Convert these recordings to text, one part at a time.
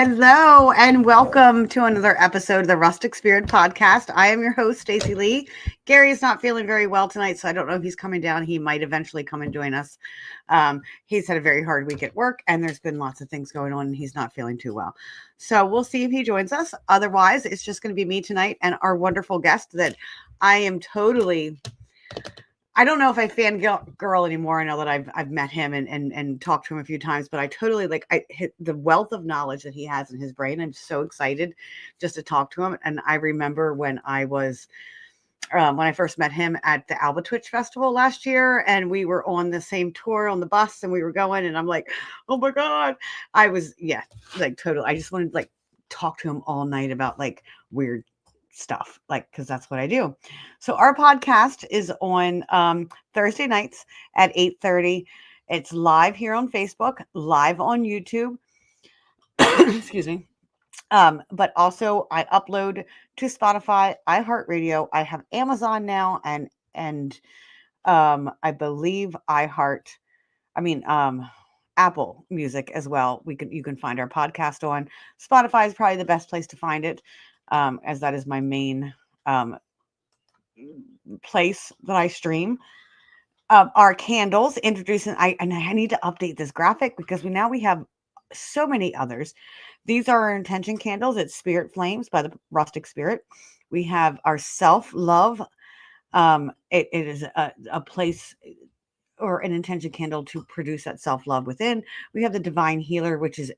Hello and welcome to another episode of the Rustic Spirit Podcast. I am your host, Stacey Lee. Gary is not feeling very well tonight, so I don't know if he's coming down. He might eventually come and join us. He's had a very hard week at work, and there's been lots of things going on, and he's not feeling too well. So we'll see if he joins us. Otherwise, it's just going to be me tonight and our guest that I am totally. I don't know if I fangirl anymore. I know that I've met him and talked to him a few times, but I totally I hit the wealth of knowledge that he has in his brain. I'm so excited just to talk to him. And I remember when I first met him at the Alba Twitch Festival last year, and we were on the same tour on the bus, and we were going, and I'm like, oh my god, totally. I just wanted to talk to him all night about weird stuff, because that's what I do. So our podcast is on Thursday nights at 8:30. It's live here on Facebook, live on YouTube. Excuse me. But also I upload to Spotify, iHeartRadio. I have Amazon now, and I believe Apple Music as well. You can find our podcast on Spotify is probably the best place to find it, as that is my main place that I stream. Our candles introducing. I need to update this graphic because we have so many others. These are our intention candles. It's Spirit Flames by the Rustic Spirit. We have our self-love. It is a place or an intention candle to produce that self-love within. We have the Divine Healer, which is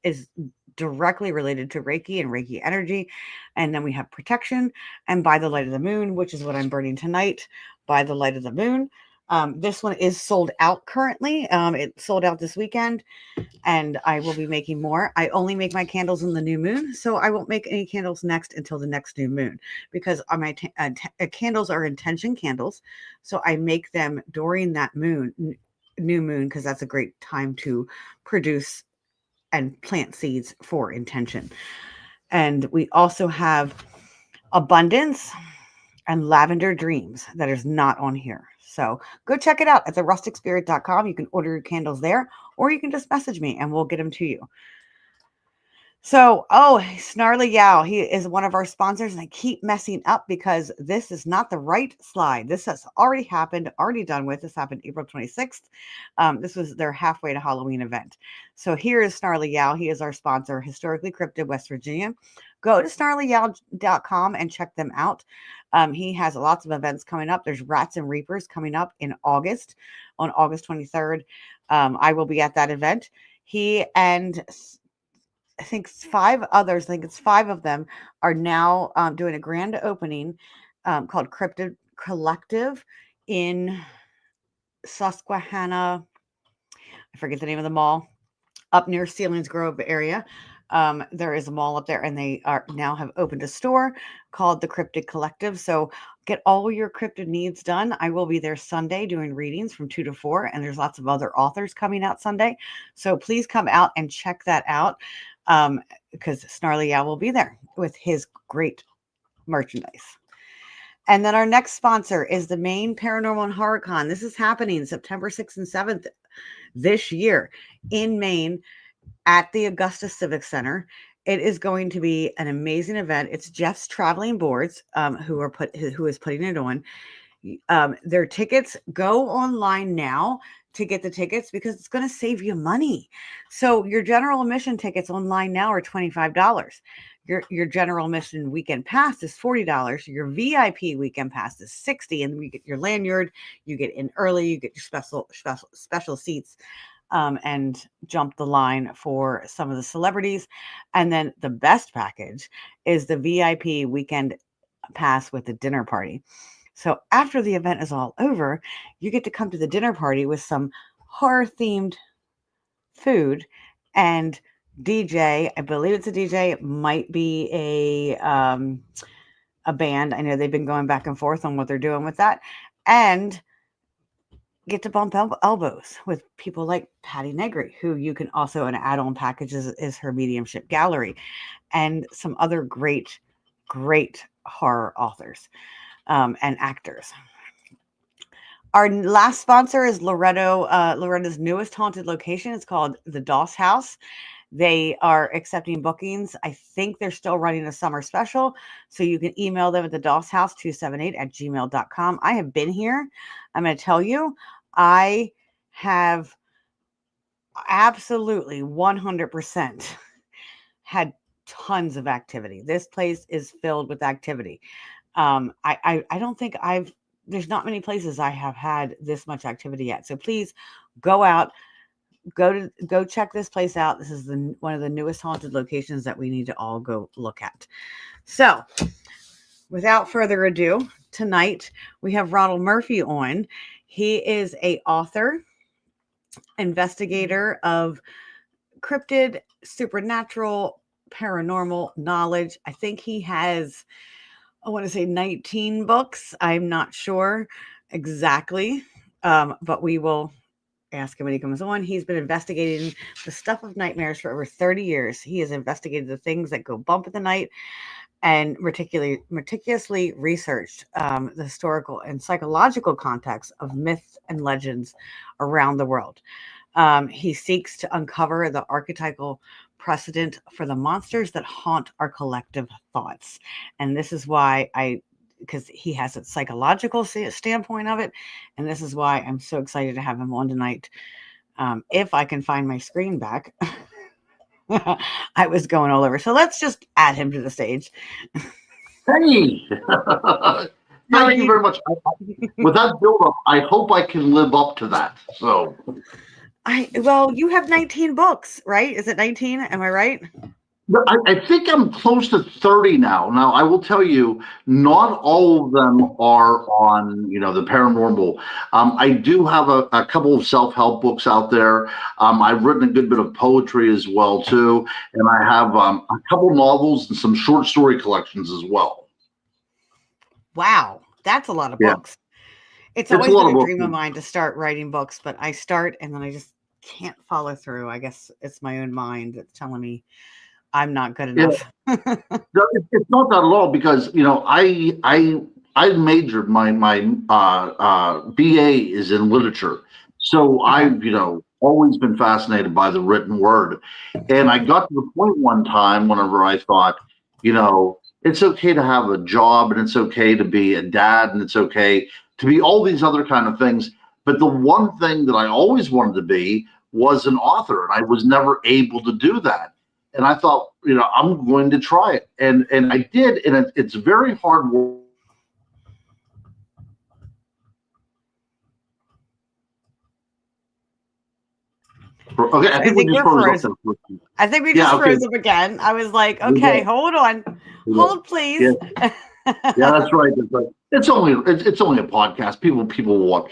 directly related to Reiki and Reiki energy. And then we have Protection and By the Light of the Moon, which is what I'm burning tonight, By the Light of the Moon. This one is sold out currently. It sold out this weekend, and I will be making more. I only make my candles in the new moon, so I won't make any candles next until the next new moon, because my candles are intention candles. So I make them during that new moon, because that's a great time to produce and plant seeds for intention. And we also have Abundance and Lavender Dreams that is not on here. So go check it out at therusticspirit.com. You can order your candles there, or you can just message me and we'll get them to you. So, Snarly Yow, he is one of our sponsors, and I keep messing up because this is not the right slide. This has already happened, already done with. This happened April 26th. This was their halfway to Halloween event. So here is Snarly Yow. He is our sponsor, Historically Cryptid, West Virginia. Go to snarlyyow.com and check them out. He has lots of events coming up. There's Rats and Reapers coming up in August, on August 23rd. I will be at that event. He and I think it's five of them, are now doing a grand opening called Cryptid Collective in Susquehanna. I forget the name of the mall, up near Sealings Grove area. There is a mall up there, and they now have opened a store called the Cryptid Collective. So get all your cryptid needs done. I will be there Sunday doing readings from 2 to 4, and there's lots of other authors coming out Sunday. So please come out and check that out, because Snarly Yow will be there with his great merchandise. And then our next sponsor is the Maine Paranormal and Horror Con. This is happening September 6th and 7th this year in Maine at the Augusta Civic Center. It is going to be an amazing event. It's Jeff's Traveling Boards who is putting it on. Their tickets, go online now to get the tickets, because it's going to save you money. So your general admission tickets online now are $25. Your general admission weekend pass is $40. Your VIP weekend pass is $60, and you get your lanyard. You get in early. You get your special seats, and jump the line for some of the celebrities. And then the best package is the VIP weekend pass with the dinner party. So after the event is all over, you get to come to the dinner party with some horror-themed food and DJ. I believe it's a DJ. It might be a band. I know they've been going back and forth on what they're doing with that. And get to bump elbows with people like Patty Negri, who you can also, an add-on package is her mediumship gallery, and some other great horror authors and actors. Our last sponsor is Loretta's newest haunted location. It's called the Doss House. They are accepting bookings. I think they're still running a summer special. So you can email them at the dosshouse278@gmail.com. I have been here. I'm going to tell you, I have absolutely 100% had tons of activity. This place is filled with activity. I don't think there's not many places I have had this much activity yet. So please go out, go check this place out. This is one of the newest haunted locations that we need to all go look at. So without further ado, tonight we have Ronald Murphy on. He is a author, investigator of cryptid, supernatural, paranormal knowledge. I think he has, I want to say 19 books. I'm not sure exactly, but we will ask him when he comes on. He's been investigating the stuff of nightmares for over 30 years. He has investigated the things that go bump in the night and meticulously researched the historical and psychological context of myths and legends around the world. He seeks to uncover the archetypal precedent for the monsters that haunt our collective thoughts. And this is why because he has a psychological standpoint of it. And this is why I'm so excited to have him on tonight. If I can find my screen back. I was going all over. So let's just add him to the stage. Hey! Thank you very much. With that build-up, I hope I can live up to that. So, well, you have 19 books, right? Is it 19? Am I right? I think I'm close to 30 now. Now, I will tell you, not all of them are on, the paranormal. I do have a couple of self-help books out there. I've written a good bit of poetry as well, too. And I have a couple novels and some short story collections as well. Wow. That's a lot of books. It's always been a dream of mine to start writing books, but I start and then I just can't follow through. I guess it's my own mind that's telling me I'm not good enough. No, it's not that at all because I majored my BA is in literature, so I've always been fascinated by the written word, and I got to the point one time whenever I thought, it's okay to have a job and it's okay to be a dad and it's okay to be all these other kind of things, but the one thing that I always wanted to be was an author, and I was never able to do that. And I thought, I'm going to try it. And I did. And it's very hard work. Okay, I think we just froze. I think we just froze up again. I was like, okay, hold on. Hold, please. Yeah, that's right. That's right. It's only a podcast. People watch.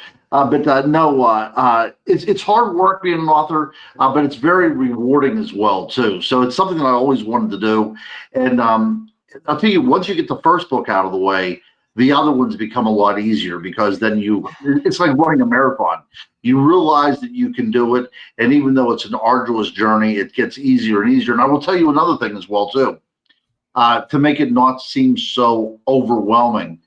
It's hard work being an author, but it's very rewarding as well too. So it's something that I always wanted to do. And I'll tell you, once you get the first book out of the way, the other ones become a lot easier because then it's like running a marathon. You realize that you can do it, and even though it's an arduous journey, it gets easier and easier. And I will tell you another thing as well too, to make it not seem so overwhelming.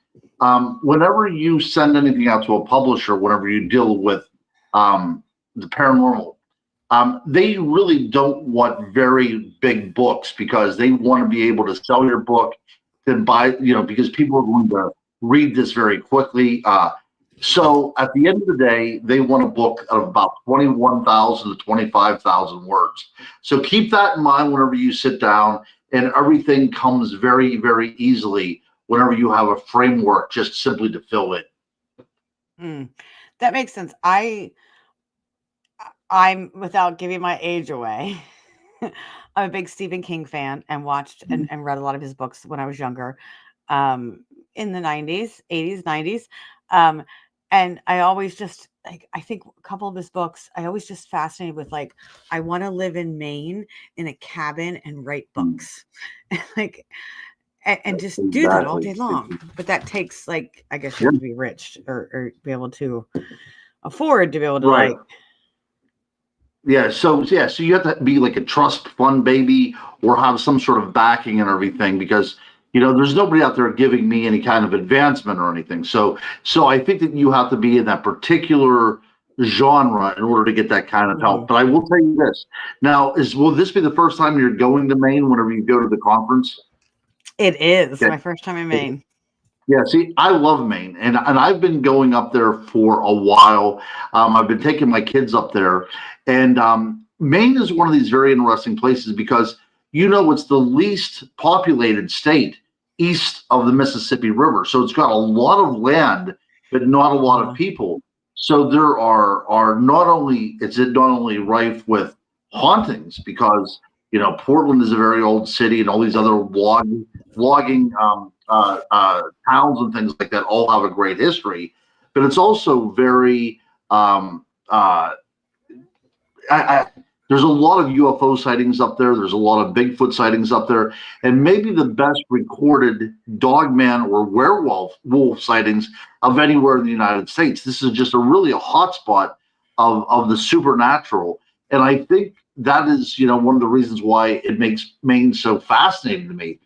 Whenever you send anything out to a publisher, whenever you deal with the paranormal, they really don't want very big books because they want to be able to sell your book and buy, because people are going to read this very quickly. So at the end of the day, they want a book of about 21,000 to 25,000 words. So keep that in mind whenever you sit down, and everything comes very, very easily whenever you have a framework just simply to fill it. That makes sense. I'm without giving my age away. I'm a big Stephen King fan and watched and read a lot of his books when I was younger, in the 90s, 80s, 90s. And I always just I think a couple of his books, I always just fascinated with I want to live in Maine in a cabin and write books. And just do that all day long. But that takes I guess you have to be rich or be able to afford to be able to So you have to be like a trust fund baby or have some sort of backing and everything because there's nobody out there giving me any kind of advancement or anything. So I think that you have to be in that particular genre in order to get that kind of Mhm. help. But I will tell you this now: will this be the first time you're going to Maine? Whenever you go to the conference, It is okay. my first time in Maine. Yeah, see, I love Maine, and I've been going up there for a while. I've been taking my kids up there, and Maine is one of these very interesting places because it's the least populated state east of the Mississippi River, so it's got a lot of land, but not a lot of Uh-huh. people. So there are not only is it not only rife with hauntings because Portland is a very old city, and all these other logging towns and things like that all have a great history, but it's also very I, there's a lot of UFO sightings up there. There's a lot of Bigfoot sightings up there, and maybe the best recorded dogman or wolf sightings of anywhere in the United States. This is just a hot spot of the supernatural, and I think that is one of the reasons why it makes Maine so fascinating to me.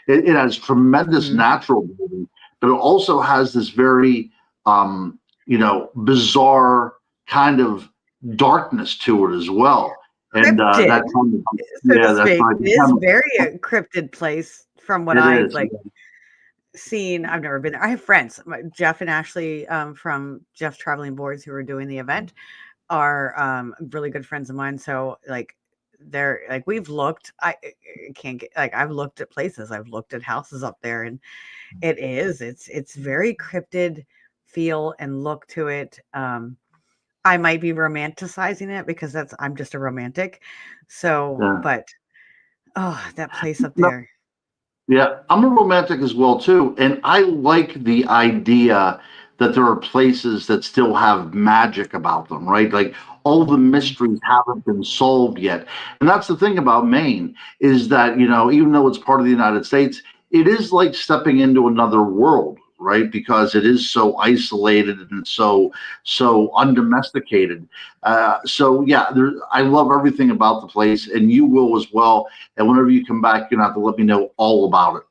It has tremendous Mhm. natural beauty, but it also has this very, bizarre kind of darkness to it as well. And Cryptid, that kind of, so to yeah, that's speak. right. It is very a cryptid place from what It I've is. like seen. I've never been there. I have friends, Jeff and Ashley, from Jeff's Traveling Boards, who are doing the event, are really good friends of mine. So like they're like we've looked. I can't get like I've looked at places. I've looked at houses up there, and it's very cryptid feel and look to it. I might be romanticizing it because I'm just a romantic. So, Yeah. but oh, that place up No, there. yeah, I'm a romantic as well too, and I like the idea that there are places that still have magic about them, right? Like all the Mhm. mysteries haven't been solved yet. And that's the thing about Maine is that, even though it's part of the United States, it is like stepping into another world, right? Because it is so isolated and so undomesticated. So yeah, I love everything about the place, and you will as well. And whenever you come back, you're gonna have to let me know all about it.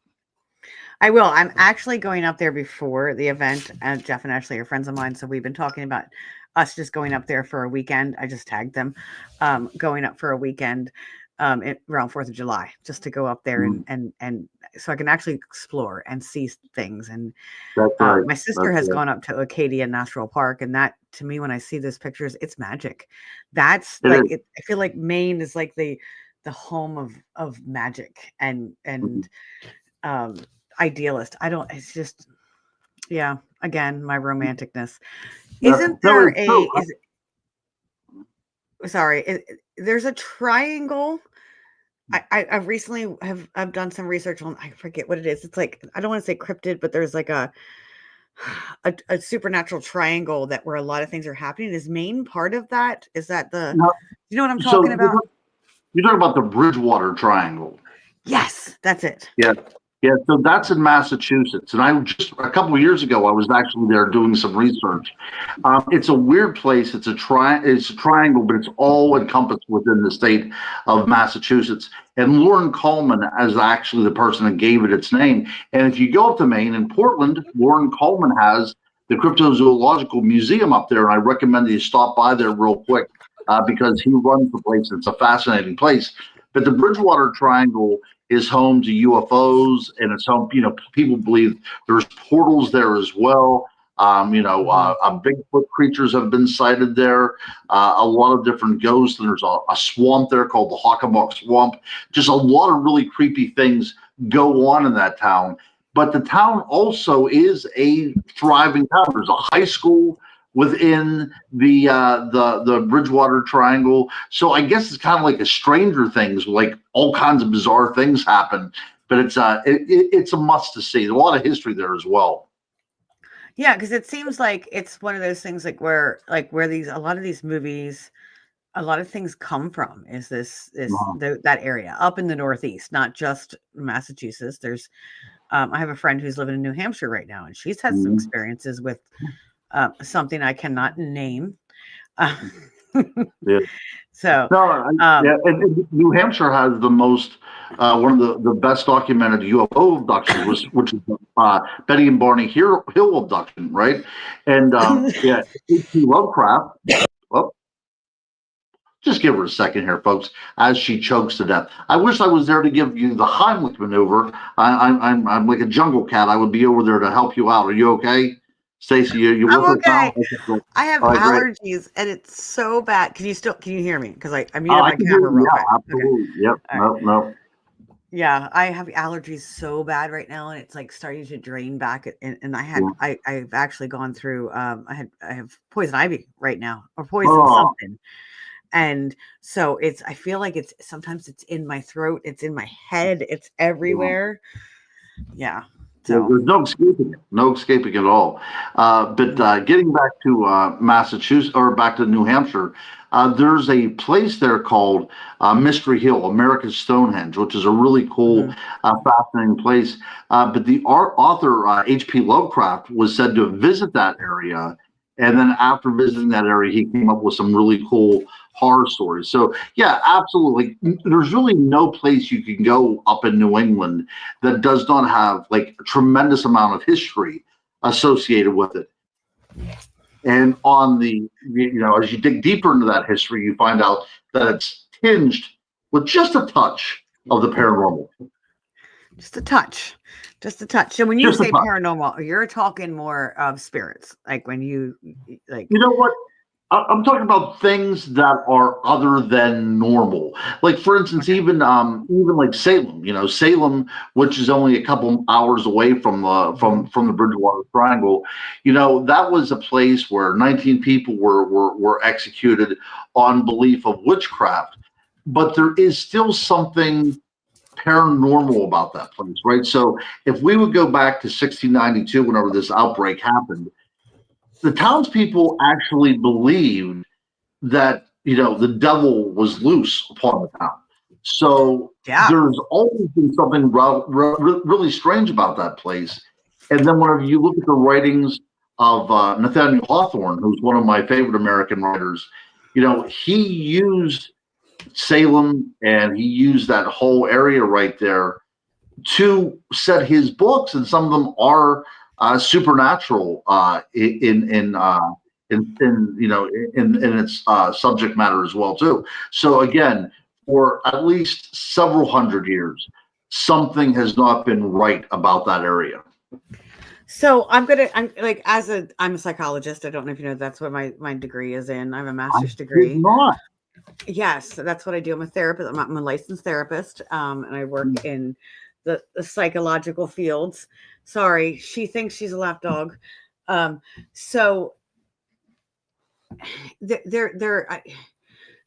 I will. I'm actually going up there before the event, and Jeff and Ashley are friends of mine, so we've been talking about us just going up there for a weekend. I just tagged them, going up for a weekend, around 4th of July, just to go up there Mm, and so I can actually explore and see things. And that's right. my sister That's has right. gone up to Acadia National Park, and that to me, when I see those pictures, it's magic. That's It like is. it. I feel like Maine is like the home of magic and Mhm. um idealist. I don't. It's just yeah. Again, my romanticness. Yeah. Isn't No, there it's a true. is sorry? There's a triangle. I recently I've done some research on. I forget what it is. It's like I don't want to say cryptid, but there's like a supernatural triangle that where a lot of things are happening. Is Maine part of that? Is that the No, you know what I'm talking so about? you're talking about the Bridgewater Triangle. Yes, that's it. Yeah. Yeah. So that's in Massachusetts. And I just a couple of years ago, I was actually there doing some research. It's a weird place. It's a triangle, but it's all encompassed within the state of Massachusetts. And Lauren Coleman is actually the person that gave it its name. And if you go up to Maine in Portland, Lauren Coleman has the Cryptozoological Museum up there. And I recommend that you stop by there real quick because he runs the place. It's a fascinating place. But the Bridgewater Triangle is home to UFOs, and it's home. People believe there's portals there as well. Mhm. Bigfoot creatures have been sighted there. A lot of different ghosts. And there's a swamp there called the Hockamock Swamp. Just a lot of really creepy things go on in that town. But the town also is a thriving town. There's a high school within the Bridgewater Triangle. So I guess it's kind of like a Stranger Things, like all kinds of bizarre things happen. But it's a must to see. There's a lot of history there as well. Yeah, because it seems like it's one of those things like where these a lot of these movies, a lot of things come from is Uh-huh. that area up in the Northeast, not just Massachusetts. There's I have a friend who's living in New Hampshire right now, and she's had some Mhm. experiences with something I cannot name. Yeah. So, No, um, yeah, and New Hampshire has the most, one of the best documented UFO abductions, which is Betty and Barney Hill abduction, right? And yeah, H.P. Lovecraft. Well, just give her a second here, folks, as she chokes to death. I wish I was there to give you the Heimlich maneuver. I'm like a jungle cat. I would be over there to help you out. Are you okay, Stacy? You I'm with us now? okay. Okay, great. I have All right, great. allergies and it's so bad. Can you hear me? Because I muted I my can hear camera you. real quick. Yeah, Okay. absolutely. Yep. All right. No, no. Yeah, I have allergies so bad right now, and it's like starting to drain back. And Yeah. I've actually gone through. I have poison ivy right now, or poison Oh, something, and so I feel like it's sometimes it's in my throat, it's in my head, it's yeah. everywhere. Yeah. So. There's no escaping it. No escaping at all. But Mm, getting back to Massachusetts or back to New Hampshire, there's a place there called Mystery Hill, America's Stonehenge, which is a really cool, mhm. fascinating place. But the author H.P. Lovecraft was said to visit that area, and then after visiting that area, he came up with some really cool horror stories. So yeah, absolutely. There's really no place you can go up in New England that does not have like a tremendous amount of history associated with it. And on as you dig deeper into that history, you find out that it's tinged with just a touch of the paranormal. Just a touch. Just a touch. So when you Just a say touch. paranormal, you're talking more of spirits. Like when you like You know what? I'm talking about things that are other than normal. Like for instance, okay. even like Salem. Salem, which is only a couple hours away from the Mhm. from the Bridgewater Triangle. That was a place where 19 people were executed on belief of witchcraft. But there is still something paranormal about that place, right? So if we would go back to 1692, whenever this outbreak happened, the townspeople actually believed that the devil was loose upon the town. So Yeah. there's always been something really strange about that place. And then whenever you look at the writings of Nathaniel Hawthorne, who's one of my favorite American writers, he used Salem and he used that whole area right there to set his books, and some of them are supernatural in its subject matter as well too. So again, for at least several hundred years, something has not been right about that area. So I'm like I'm a psychologist. I don't know if you know that's what my degree is in. I have a I master's did degree. not. Yes, that's what I do. I'm a therapist. I'm a licensed therapist, and I work in the psychological fields. Sorry, she thinks she's a lap dog. Um, so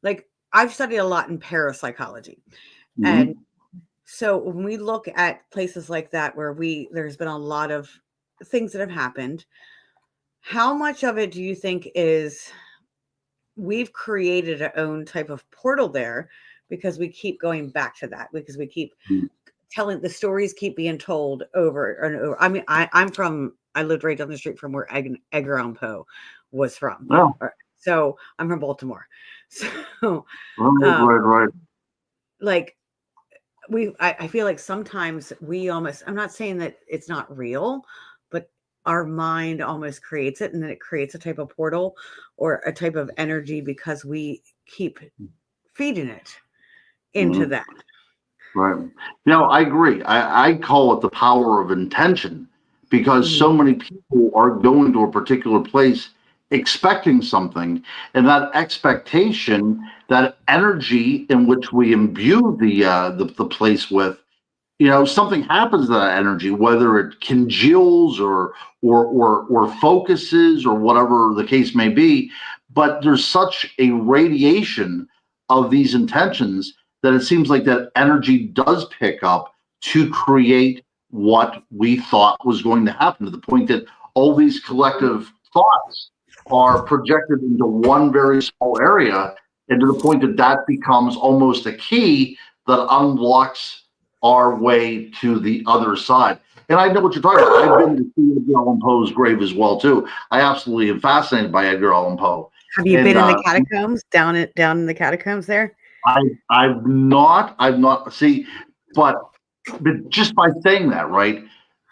like I've studied a lot in parapsychology, and Mm-hmm. so when we look at places like that where there's been a lot of things that have happened, how much of it do you think is we've created our own type of portal there because we keep going back to that because we keep telling the stories keep being told over and over. I mean, I lived right down the street from where Edgar Allan Poe was from. Yeah, So I'm from Baltimore. So right, um, right, right. like I feel like sometimes we almost, I'm not saying that it's not real, but our mind almost creates it and then it creates a type of portal or a type of energy because we keep feeding it into Mm-hmm. that. Right. I agree. I call it the power of intention because Mhm. so many people are going to a particular place expecting something, and that expectation, that energy in which we imbue the place with, something happens to that energy, whether it congeals or focuses or whatever the case may be. But there's such a radiation of these intentions that it seems like that energy does pick up to create what we thought was going to happen, to the point that all these collective thoughts are projected into one very small area, and to the point that that becomes almost a key that unlocks our way to the other side. And I know what you're talking about. I've been to see Edgar Allan Poe's grave as well too. I absolutely am fascinated by Edgar Allan Poe. Have you And been in the catacombs, down in the catacombs there? I've not see, but just by saying that, right?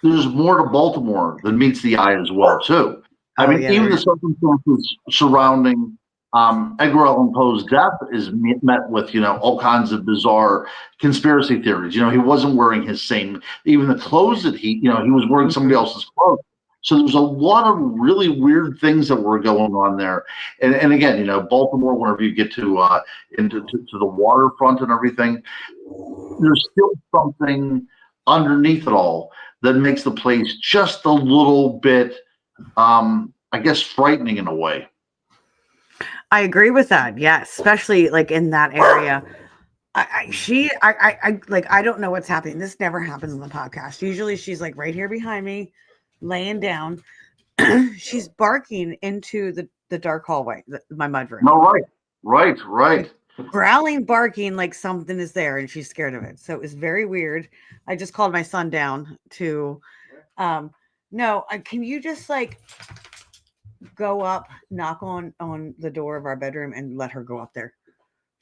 There's more to Baltimore than meets the eye as well, too. I Oh mean, yeah, even the there. circumstances surrounding Edgar Allan Poe's death is met with, all kinds of bizarre conspiracy theories. He wasn't wearing his same, even the clothes that he was wearing somebody else's clothes. So there's a lot of really weird things that were going on there. And again, Baltimore, whenever you get to the waterfront and everything, there's still something underneath it all that makes the place just a little bit, I guess, frightening in a way. I agree with that. Yeah, especially like in that area. I don't know what's happening. This never happens on the podcast. Usually she's like right here behind me, laying down. She's barking into the dark hallway, my mudroom. No, right. Growling, barking like something is there, and she's scared of it. So it was very weird. I just called my son down to, no, can you just like go up, knock on the door of our bedroom, and let her go up there?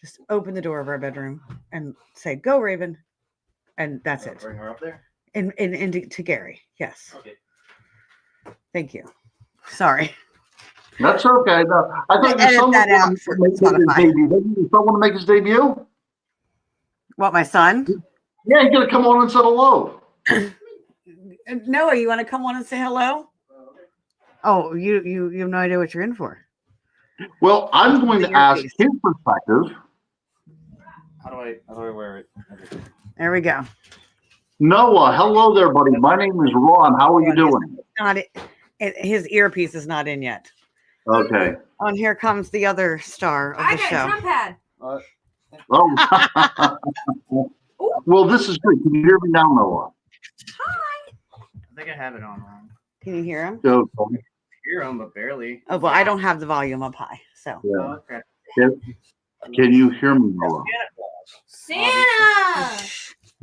Just open the door of our bedroom and say, "Go, Raven," and that's it. Bring her up there. And to Gary, yes. Okay. Thank you. Sorry. That's okay. No, I thought your Edit son that out for Spotify. Didn't your son want to make his debut? What, my son? Yeah, he's gonna come on and say hello. Noah, you want to come on and say hello? Oh, you have no idea what you're in for. Well, I'm going to ask his perspective. How do I wear it? There we go. Noah, hello there, buddy. My name is Ron. How are you doing? His earpiece is not in yet. Okay. Oh, and here comes the other star of the show. I got a drum pad. Oh. Well, this is good. Can you hear me now, Noah? Hi. I think I have it on wrong. Can you hear him? Okay. Hear them, but barely. Oh, well, I don't have the volume up high, so. Yeah. Oh, okay. Can you hear me, Noah? Santa.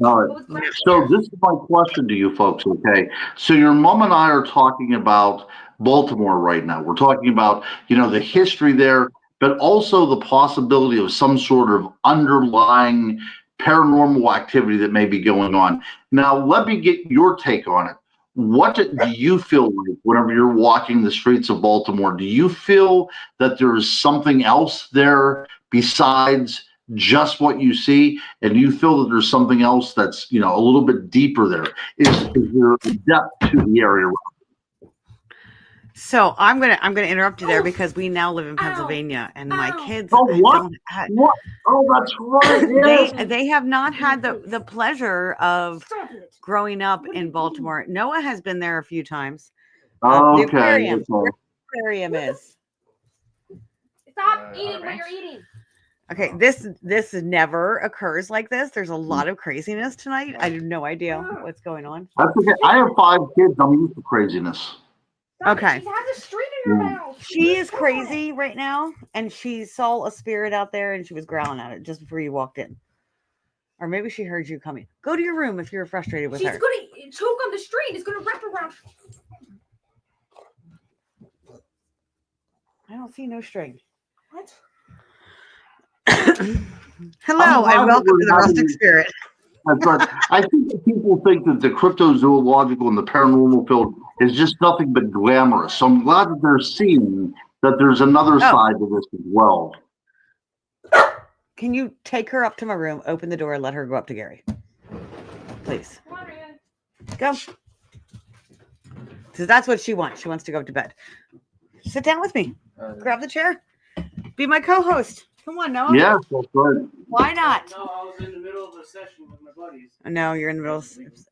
All right. So this is my question to you folks, okay? So your mom and I are talking about Baltimore right now. We're talking about, the history there, but also the possibility of some sort of underlying paranormal activity that may be going on. Now, let me get your take on it. What do you feel like whenever you're walking the streets of Baltimore? Do you feel that there is something else there besides just what you see, and do you feel that there's something else that's a little bit deeper there? Is there a depth to the area? So I'm gonna interrupt you there because we now live in Pennsylvania, and my kids What? Oh, that's right. Yes. they have not had the pleasure of growing up in Baltimore. Noah has been there a few times. The aquarium. Where the aquarium is. Stop eating what you're eating. Okay, this never occurs like this. There's a lot of craziness tonight. I have no idea what's going on. That's okay. I have 5 kids. I'm used to craziness. Okay. She has a street in her mouth. She is crazy right now, and she saw a spirit out there, and she was growling at it just before you walked in. Or maybe she heard you coming. Go to your room if you're frustrated with her. She's gonna choke on the string. It's gonna wrap around. I don't see no string. What? Hello, and welcome to the Rustic Spirit. That's right. I think that people think that the cryptozoological and the paranormal field is just nothing but glamorous. So I'm glad that they're seeing that there's another side to this as well. Can you take her up to my room, open the door, and let her go up to Gary? Please. Come on, Ryan. Go. Because that's what she wants. She wants to go to bed. Sit down with me. Grab the chair. Be my co-host. Come on, Noah. Yes, that's right. Why not? No, I was in the middle of a session with my buddies. No, you're in the middle.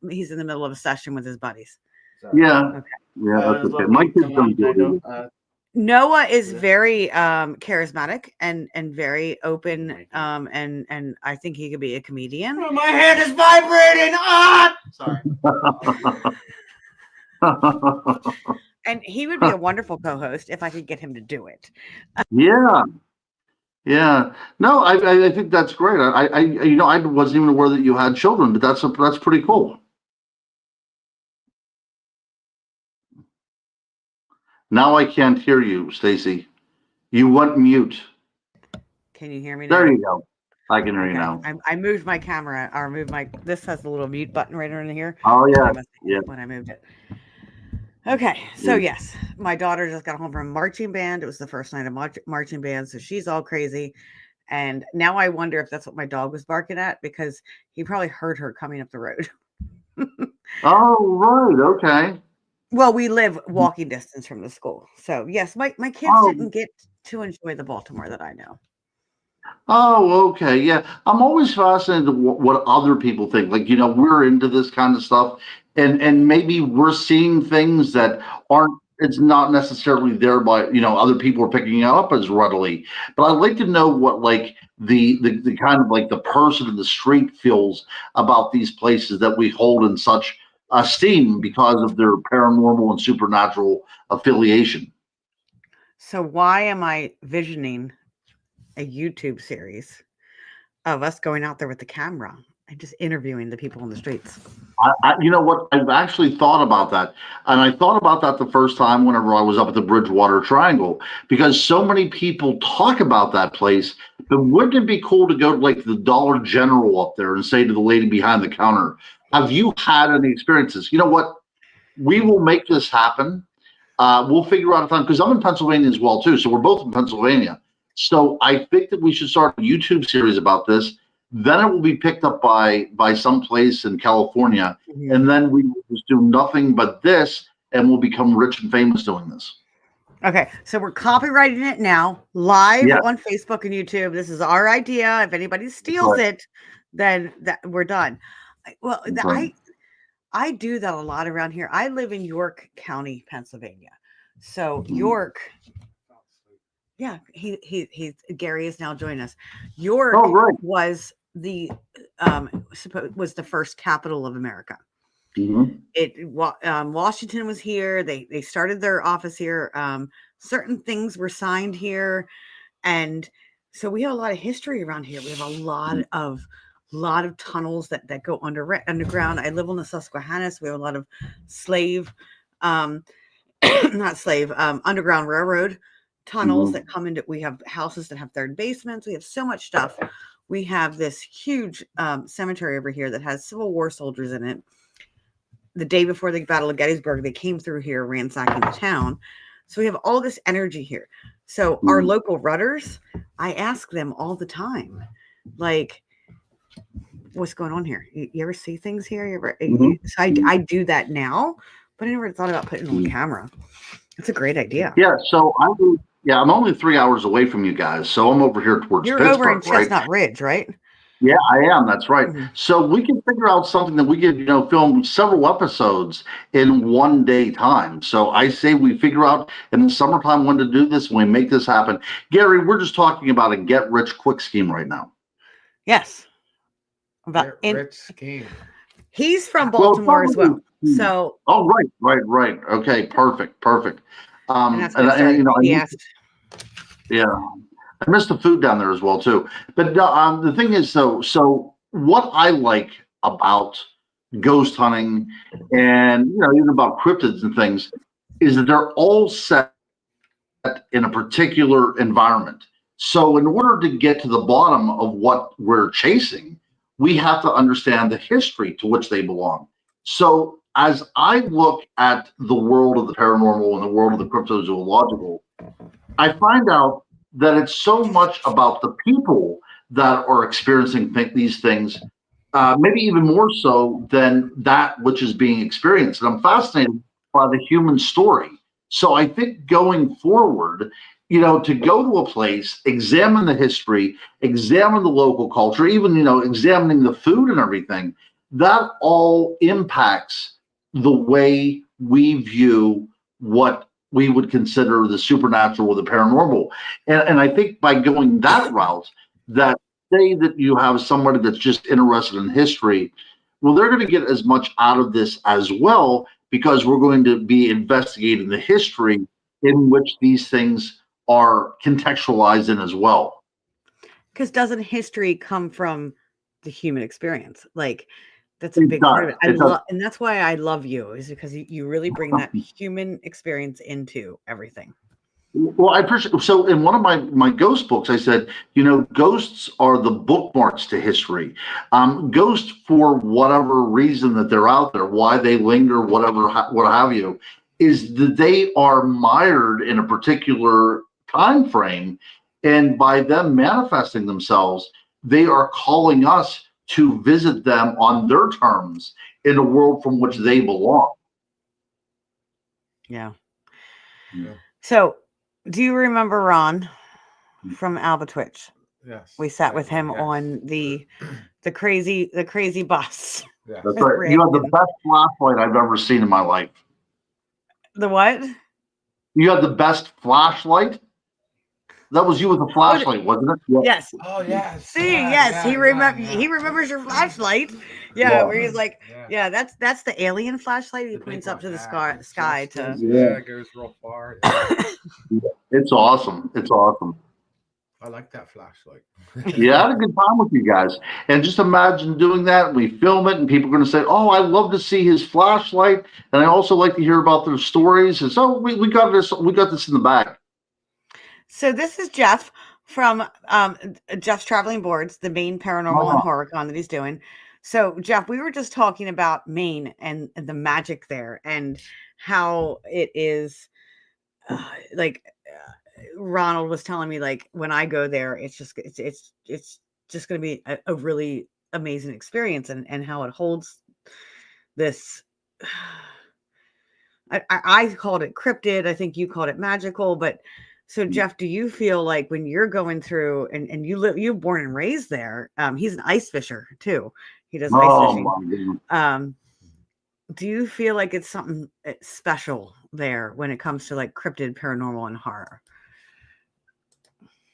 He's in the middle of a session with his buddies. Sorry. Yeah. Okay. Yeah, that's okay. My kids don't do it. Noah is very charismatic and very open. And I think he could be a comedian. Oh, my head is vibrating. Ah! Sorry. And he would be a wonderful co-host if I could get him to do it. Yeah. No, I think that's great. I wasn't even aware that you had children, but that's pretty cool. Now I can't hear you, Stacy. You went mute. Can you hear me now? There you go. I can hear you Okay. now. I moved my camera, or moved my. This has the little mute button right in here. Oh yeah, I must yeah. when I moved it. Okay, so yes, my daughter just got home from marching band. It was the first night of marching band, so she's all crazy. And now I wonder if that's what my dog was barking at, because he probably heard her coming up the road. Oh right, okay. Well, we live walking distance from the school. So yes, my kids Oh, didn't get to enjoy the Baltimore that I know. oh, okay, yeah. I'm always fascinated what other people think. Like, we're into this kind of stuff, and maybe we're seeing things that aren't. It's not necessarily there by other people are picking it up as readily. But I'd like to know what like the kind of like the person in the street feels about these places that we hold in such esteem because of their paranormal and supernatural affiliation. So why am I visioning a YouTube series of us going out there with the camera and just interviewing the people on the streets? You know what? I've actually thought about that. And I thought about that the first time whenever I was up at the Bridgewater Triangle, because so many people talk about that place. But wouldn't it be cool to go to like the Dollar General up there and say to the lady behind the counter, have you had any experiences? You know what? We will make this happen. We'll figure out a time because I'm in Pennsylvania as well, too. So we're both in Pennsylvania. So I think that we should start a YouTube series about this. Then it will be picked up by some place in California, and then we will just do nothing but this, and we'll become rich and famous doing this. Okay, so we're copywriting it now, live Yeah. on Facebook and YouTube. This is our idea. If anybody steals it, then we're done. Well, I do that a lot around here. I live in York County, Pennsylvania. So York, yeah, he's Gary is now joining us. York Oh, right. was the was the first capital of America. Washington was here. They started their office here. Certain things were signed here, and so we have a lot of history around here. We have a lot of tunnels that go underground. I live on the Susquehanna, so we have a lot of underground railroad tunnels that come into. We have houses that have third basements. We have so much stuff. We have this huge cemetery over here that has Civil War soldiers in it. The day before the Battle of Gettysburg, they came through here ransacking the town. So we have all this energy here. So our local rudders, I ask them all the time, like, what's going on here? You ever see things here? So I do that now, but I never thought about putting it on camera. It's a great idea. Yeah, so I'm only 3 hours away from you guys, so I'm over here towards You're Pittsburgh, over in right? Chestnut Ridge, right? Yeah, I am. That's right. So we can figure out something that we could, film several episodes in 1 day time. So I say we figure out in the summertime when to do this, and we make this happen. Gary, we're just talking about a get rich quick scheme right now. Yes. Rich scheme. He's from Baltimore as well. So. Oh, right. Okay, perfect. And that's what he asked. Yeah. I miss the food down there as well too. But the thing is, so what I like about ghost hunting and even about cryptids and things is that they're all set in a particular environment. So in order to get to the bottom of what we're chasing, we have to understand the history to which they belong. So as I look at the world of the paranormal and the world of the cryptozoological, I find out that it's so much about the people that are experiencing these things, maybe even more so than that which is being experienced. And I'm fascinated by the human story. So I think going forward, to go to a place, examine the history, examine the local culture, even, examining the food and everything, that all impacts the way we view what we would consider the supernatural or the paranormal. And I think by going that route, that say that you have somebody that's just interested in history, well, they're going to get as much out of this as well, because we're going to be investigating the history in which these things are contextualized in as well. Because doesn't history come from the human experience? Like, that's a big part of it. And that's why I love you, is because you really bring that human experience into everything. Well, I appreciate. So, in one of my ghost books, I said, ghosts are the bookmarks to history. Ghosts, for whatever reason that they're out there, why they linger, whatever, what have you, is that they are mired in a particular time frame, and by them manifesting themselves, they are calling us to visit them on their terms in a world from which they belong. Yeah. Yeah. So, do you remember Ron from Alba Twitch? Yes. We sat with him Yes. on the crazy bus. Yes. That's right. You have the best flashlight I've ever seen in my life. The what? You had the best flashlight. That was you with the flashlight, wasn't it? Yeah. Yes. Oh yes. See, Yeah, yes, yeah, he yeah, yeah. he remembers your flashlight. Yeah. Where he's like, Yeah. that's the alien flashlight. He The points big up to one, the yeah. sky to. Yeah, it goes real far. Yeah. It's awesome. It's awesome. I like that flashlight. Yeah, I had a good time with you guys. And just imagine doing that. We film it, and people are going to say, "Oh, I love to see his flashlight," and I also like to hear about their stories. And so we got this. We got this in the bag. So this is Jeff from Jeff's Traveling Boards, the Maine Paranormal and Horror Con that he's doing. So Jeff, we were just talking about Maine and the magic there, and how it is Ronald was telling me, like, when I go there, it's just going to be a really amazing experience, and how it holds this. I called it cryptid. I think you called it magical, but so Jeff, do you feel like when you're going through and you're born and raised there? He's an ice fisher too. He does ice fishing. My goodness. Do you feel like it's something special there when it comes to like cryptid, paranormal, and horror?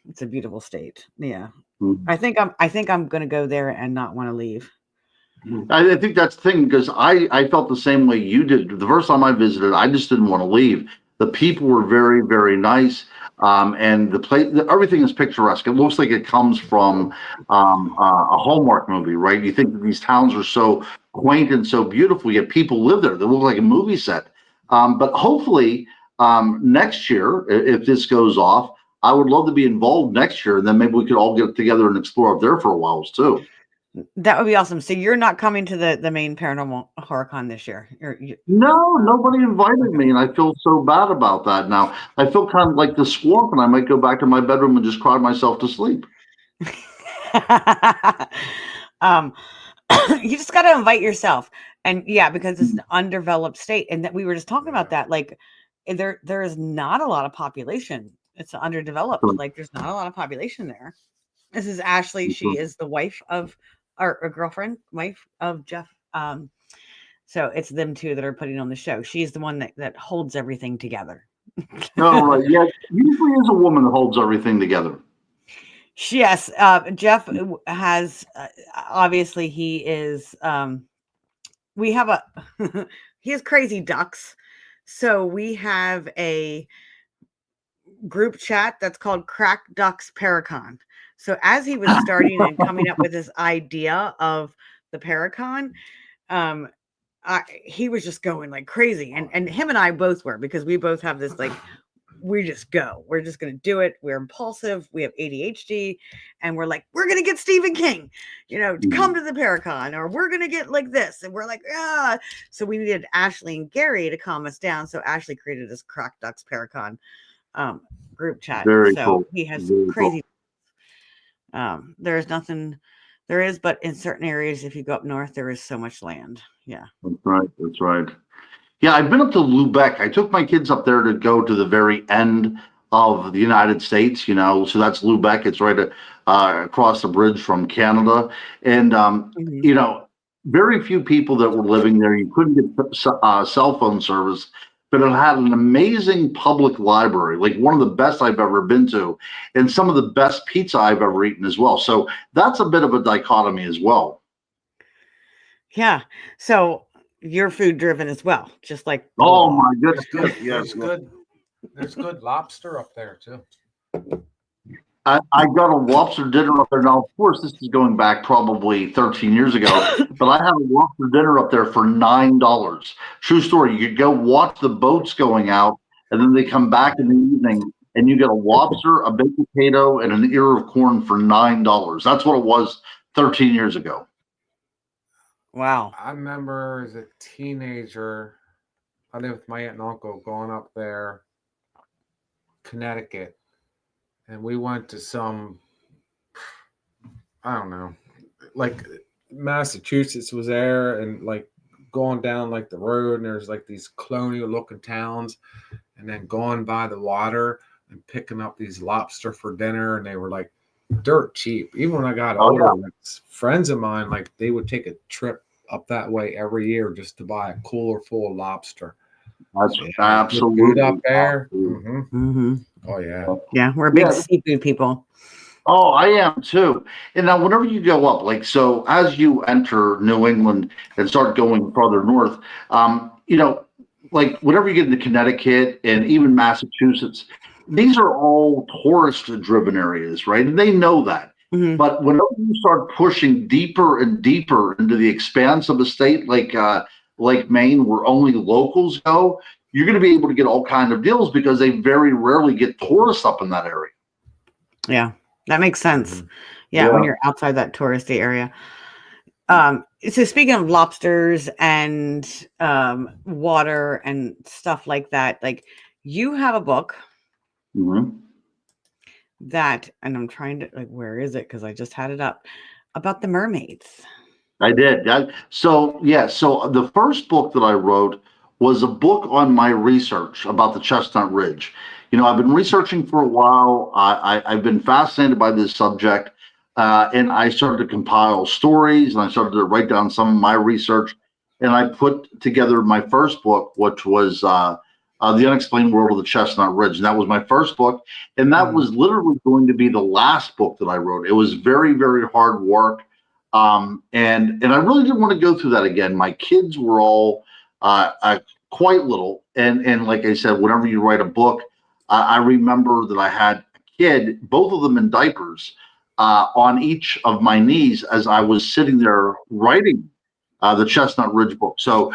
It's a beautiful state. Yeah. Mm-hmm. I think I'm going to go there and not want to leave. I think that's the thing, because I felt the same way you did. The first time I visited, I just didn't want to leave. The people were very, very nice, and the place, everything is picturesque. It looks like it comes from a Hallmark movie, right? You think that these towns are so quaint and so beautiful, yet people live there. They look like a movie set. But hopefully next year, if this goes off, I would love to be involved next year, and then maybe we could all get together and explore up there for a while too. That would be awesome. So you're not coming to the Maine Paranormal Horror Con this year? No, nobody invited me, and I feel so bad about that now. I feel kind of like the swamp, and I might go back to my bedroom and just cry myself to sleep. You just got to invite yourself, and because it's an undeveloped state, and that we were just talking about that. Like, there is not a lot of population. It's underdeveloped. Like, there's not a lot of population there. This is Ashley. She is the wife of our girlfriend, wife of Jeff. So it's them two that are putting on the show. She's the one that holds everything together. Oh, right. Yeah, usually is a woman that holds everything together. Yes. Jeff has, obviously he is, we have he has crazy ducks. So we have a group chat that's called Crack Ducks Paracon. So as he was starting and coming up with this idea of the Paracon, he was just going like crazy, and him and I both were, because we both have this, like, we just go, we're just going to do it. We're impulsive. We have ADHD, and we're like, we're going to get Stephen King, to come to the Paracon, or we're going to get like this. And we're like, ah. So we needed Ashley and Gary to calm us down. So Ashley created this Crack Ducks Paracon group chat. Very so cool. He has Very crazy. There's nothing there is, but in certain areas, if you go up north, there is so much land. Yeah. That's right. That's right. Yeah, I've been up to Lubec. I took my kids up there to go to the very end of the United States, so that's Lubec. It's right across the bridge from Canada. And, very few people that were living there. You couldn't get cell phone service, but it had an amazing public library, like one of the best I've ever been to, and some of the best pizza I've ever eaten as well. So that's a bit of a dichotomy as well. Yeah. So you're food driven as well, just like. Oh my goodness! There's good lobster up there too. I got a lobster dinner up there. Now, of course, this is going back probably 13 years ago, but I had a lobster dinner up there for $9. True story. You could go watch the boats going out, and then they come back in the evening, and you get a lobster, a baked potato, and an ear of corn for $9. That's what it was 13 years ago. Wow. I remember as a teenager, I lived with my aunt and uncle going up there, Connecticut, and we went to some, I don't know, like Massachusetts was there, and like going down like the road, and there's like these colonial looking towns, and then going by the water and picking up these lobster for dinner, and they were like dirt cheap. Even when I got older, like, friends of mine, like they would take a trip up that way every year just to buy a cooler full of lobster. That's Yeah, absolutely good up there. absolutely. Hmm. Oh yeah. Yeah, we're big Yeah. seafood people. Oh, I am too. And now, whenever you go up, like, so as you enter New England and start going farther north, like, whenever you get into Connecticut and even Massachusetts, these are all tourist-driven areas, right? And they know that. Hmm. But whenever you start pushing deeper and deeper into the expanse of a state like Maine, where only locals go, you're going to be able to get all kind of deals because they very rarely get tourists up in that area. Yeah, that makes sense. Mhm. Yeah, when Yeah. you're outside that touristy area. So speaking of lobsters and water and stuff like that, like you have a book Mhm. that, and I'm trying to like, where is it? Because I just had it up about the mermaids. I did. So the first book that I wrote was a book on my research about the Chestnut Ridge. I've been researching for a while. I've been fascinated by this subject, and I started to compile stories, and I started to write down some of my research, and I put together my first book, which was The Unexplained World of the Chestnut Ridge. And that was my first book, and that was literally going to be the last book that I wrote. It was very, very hard work. And I really didn't want to go through that again. My kids were all quite little, and like I said, whenever you write a book, I remember that I had a kid, both of them in diapers, on each of my knees as I was sitting there writing the Chestnut Ridge book. So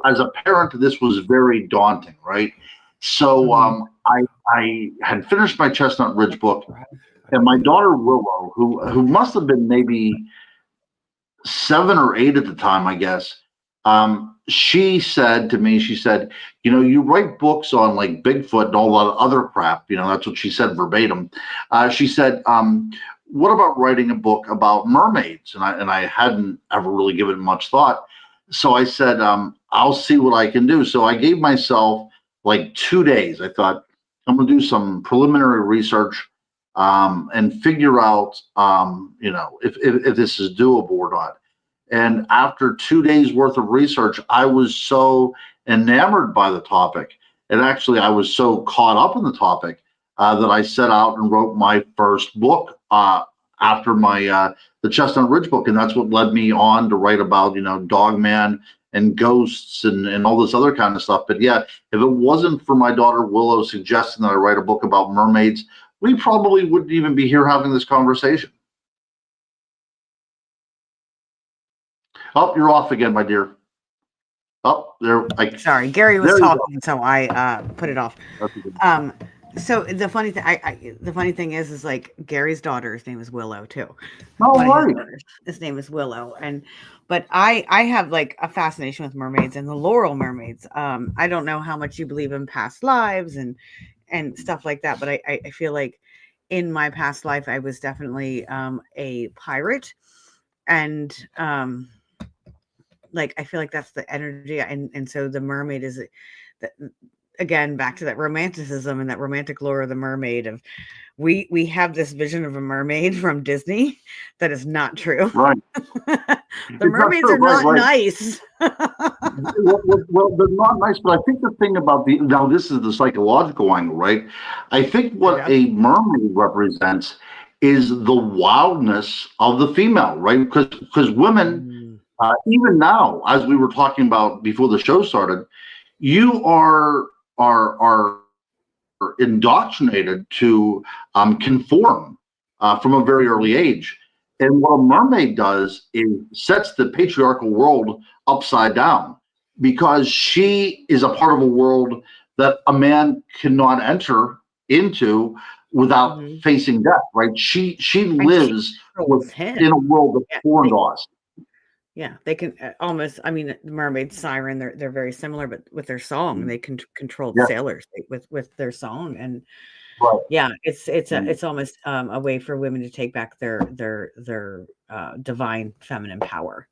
as a parent, this was very daunting, right? So I had finished my Chestnut Ridge book, and my daughter Willow, who must have been maybe 7 or 8 at the time, I guess. She said to me, she said, you write books on like Bigfoot and all that other crap. That's what she said verbatim. She said, what about writing a book about mermaids? And I hadn't ever really given much thought. So I said, I'll see what I can do. So I gave myself like 2 days. I thought, I'm going to do some preliminary research and figure out, if this is doable or not. And after 2 days worth of research, I was so enamored by the topic. And actually, I was so caught up in the topic that I set out and wrote my first book after my the Chestnut Ridge book. And that's what led me on to write about, Dogman and ghosts and all this other kind of stuff. But yeah, if it wasn't for my daughter Willow suggesting that I write a book about mermaids, we probably wouldn't even be here having this conversation. Oh, you're off again, my dear. Oh, there. Sorry, Gary was there you go. talking, so I put it off. That's okay. So the funny thing, the funny thing is like Gary's daughter's name is Willow too. No One of his worries. daughters, his name is Willow, but I have like a fascination with mermaids and the Laurel mermaids. I don't know how much you believe in past lives and stuff like that, but I feel like in my past life I was definitely a pirate, and like I feel like that's the energy, and so the mermaid is that, again, back to that romanticism and that romantic lore of the mermaid. Of we have this vision of a mermaid from Disney that is not true. Right. The It's mermaids not are true, not right. nice. Well, they're not nice, but I think the thing about now this is the psychological angle, right? I think what Yeah. a mermaid represents is the wildness of the female, right? Because women, even now, as we were talking about before the show started, you are indoctrinated to conform from a very early age. And what a mermaid does is sets the patriarchal world upside down because she is a part of a world that a man cannot enter into without Mhm. facing death, right? She And she lives controls him. in a world of Yeah, porn they, dolls. yeah, they can almost. I mean, the mermaid, siren, they're very similar, but with their song, they can control Yeah, sailors with their song, and right. yeah, it's almost a way for women to take back their divine feminine power.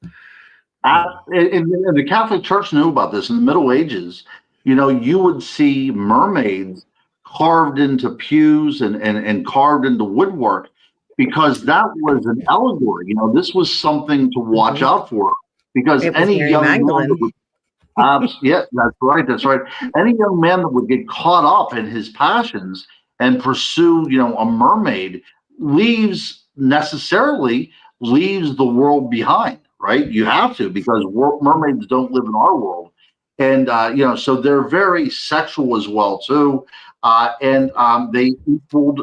And the Catholic Church knew about this in the Middle Ages. You would see mermaids carved into pews and carved into woodwork because that was an allegory. This was something to watch Mhm. out for because It was any Mary young man that Magdalene. would, yeah, that's right, that's right. Any young man that would get caught up in his passions and pursue, a mermaid leaves necessarily leaves the world behind, right? You have to because mermaids don't live in our world, and so they're very sexual as well too, and they equaled,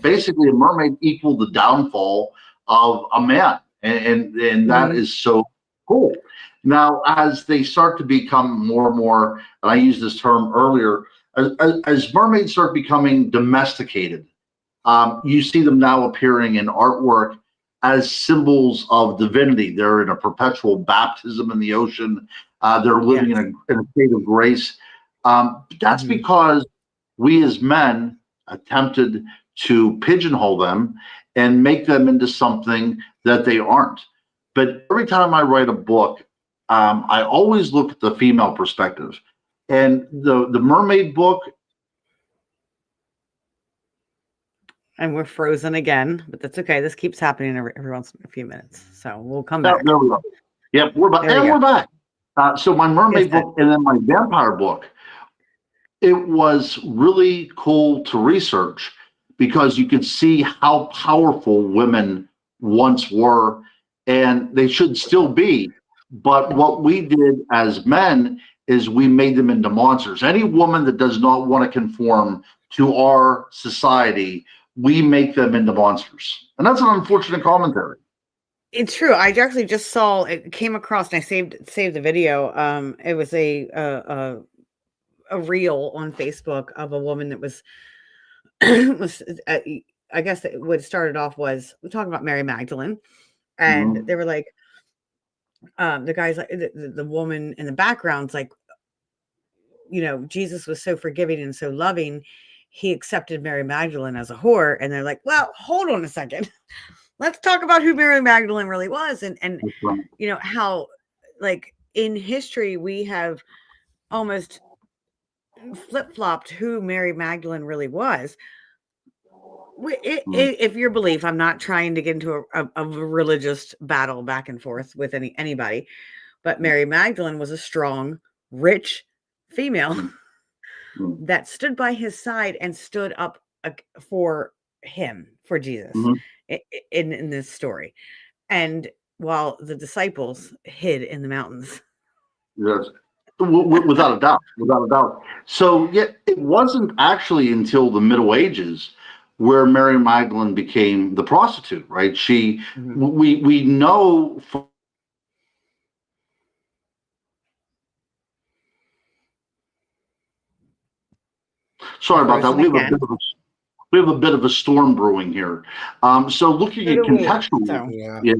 basically a mermaid equaled the downfall of a man, and that Mhm. is so cool. Now, as they start to become more and more, and I used this term earlier, as mermaids start becoming domesticated, you see them now appearing in artwork as symbols of divinity. They're in a perpetual baptism in the ocean. They're living Yes. in a state of grace. That's Mhm. because we as men attempted to pigeonhole them and make them into something that they aren't. But every time I write a book, I always look at the female perspective. And the mermaid book. And we're frozen again, but that's okay. This keeps happening every once in a few minutes, so we'll come Yeah, back. there we go. Yep, we're back. There we And go. we're back. So my Yes, mermaid book and then my vampire book, it was really cool to research because you could see how powerful women once were, and they should still be. But what we did as men is we made them into monsters. Any woman that does not want to conform to our society, we make them into monsters. And that's an unfortunate commentary. it's true. I actually just saw it, came across, and I saved the video. It was a reel on Facebook of a woman that was was I guess what started off was we talking about Mary Magdalene, and Mhm. they were like, the guy's like the woman in the background's like, Jesus was so forgiving and so loving, he accepted Mary Magdalene as a whore, and they're like, well, hold on a second, let's talk about who Mary Magdalene really was, and That's right. how, like, in history we have almost flip-flopped who Mary Magdalene really was. Mhm. If your belief, I'm not trying to get into a religious battle back and forth with anybody, but Mary Magdalene was a strong, rich female Mhm. that stood by his side and stood up for him, for Jesus, Mhm. in this story. And while the disciples hid in the mountains. Yes. Without a doubt, without a doubt. So, yeah, it wasn't actually until the Middle Ages where Mary Magdalene became the prostitute, right? Mhm. We know. We're Sorry about that. frozen again. We have a bit of a storm brewing here. So, looking So at do we. contextual, So Yeah. yeah,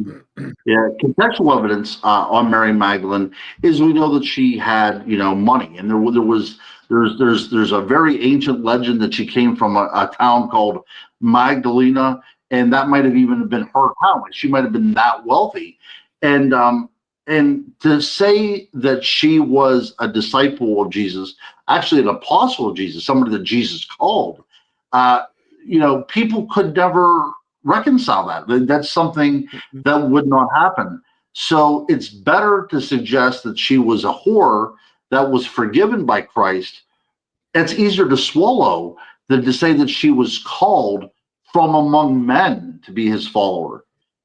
yeah, contextual evidence on Mary Magdalene is we know that she had, money, and there's a very ancient legend that she came from a town called Magdalena, and that might have even been her town. Like, she might have been that wealthy, and to say that she was a disciple of Jesus, actually an apostle of Jesus, somebody that Jesus called, uh, people could never reconcile that. That's something mhm. that would not happen. So it's better to suggest that she was a whore that was forgiven by Christ. It's easier to swallow than to say that she was called from among men to be his follower.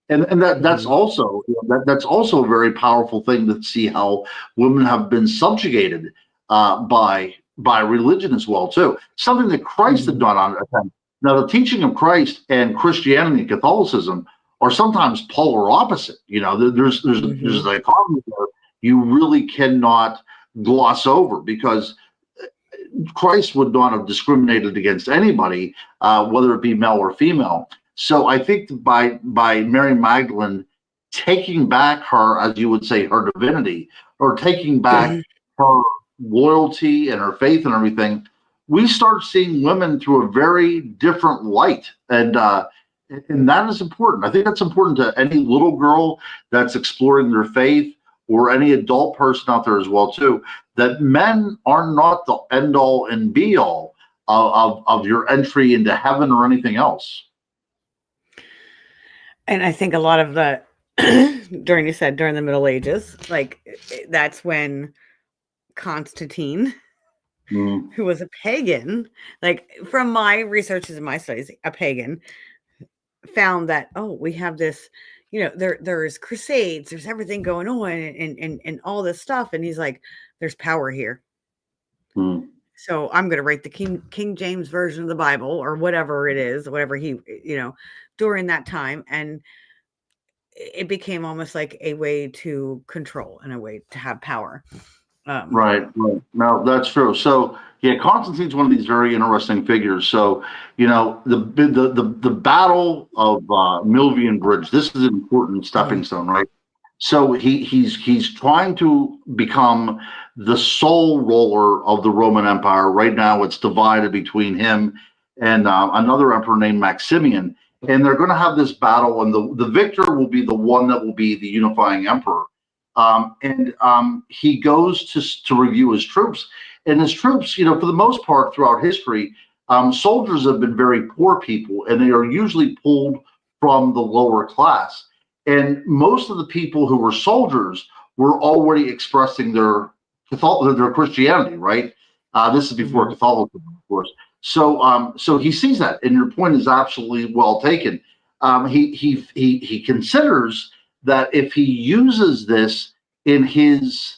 And that's Mhm. also that's also a very powerful thing to see how women have been subjugated by religion as well too. Something that Christ did Mhm. not attempt. Now, the teaching of Christ and Christianity and Catholicism are sometimes polar opposite. There's Mhm. a dichotomy there you really cannot gloss over because Christ would not have discriminated against anybody, whether it be male or female. So I think by Mary Magdalene taking back her, as you would say, her divinity, or taking back her loyalty and her faith and everything, we start seeing women through a very different light, and that is important. I think that's important to any little girl that's exploring their faith, or any adult person out there as well too. That men are not the end all and be all of your entry into heaven or anything else. And I think a lot of the during the Middle Ages, like that's when Constantine, who was a pagan, like from my researches and my studies, a pagan, found that, oh, we have this, there's crusades, there's everything going on, and all this stuff, and he's like, there's power here. So I'm going to write the King James version of the Bible, or whatever it is, whatever he, during that time, and it became almost like a way to control and a way to have power. Right. No, that's true. So yeah, Constantine's one of these very interesting figures. So the Battle of Milvian Bridge. This is an important stepping stone, right? So he's trying to become the sole ruler of the Roman Empire. Right now, it's divided between him and another emperor named Maximian, and they're going to have this battle, and the victor will be the one that will be the unifying emperor. He goes to review his troops, and his troops, for the most part throughout history, soldiers have been very poor people, and they are usually pulled from the lower class. And most of the people who were soldiers were already expressing their Christianity, right? This is before Catholicism, of course. So he sees that, and your point is absolutely well taken. He considers that if he uses this in his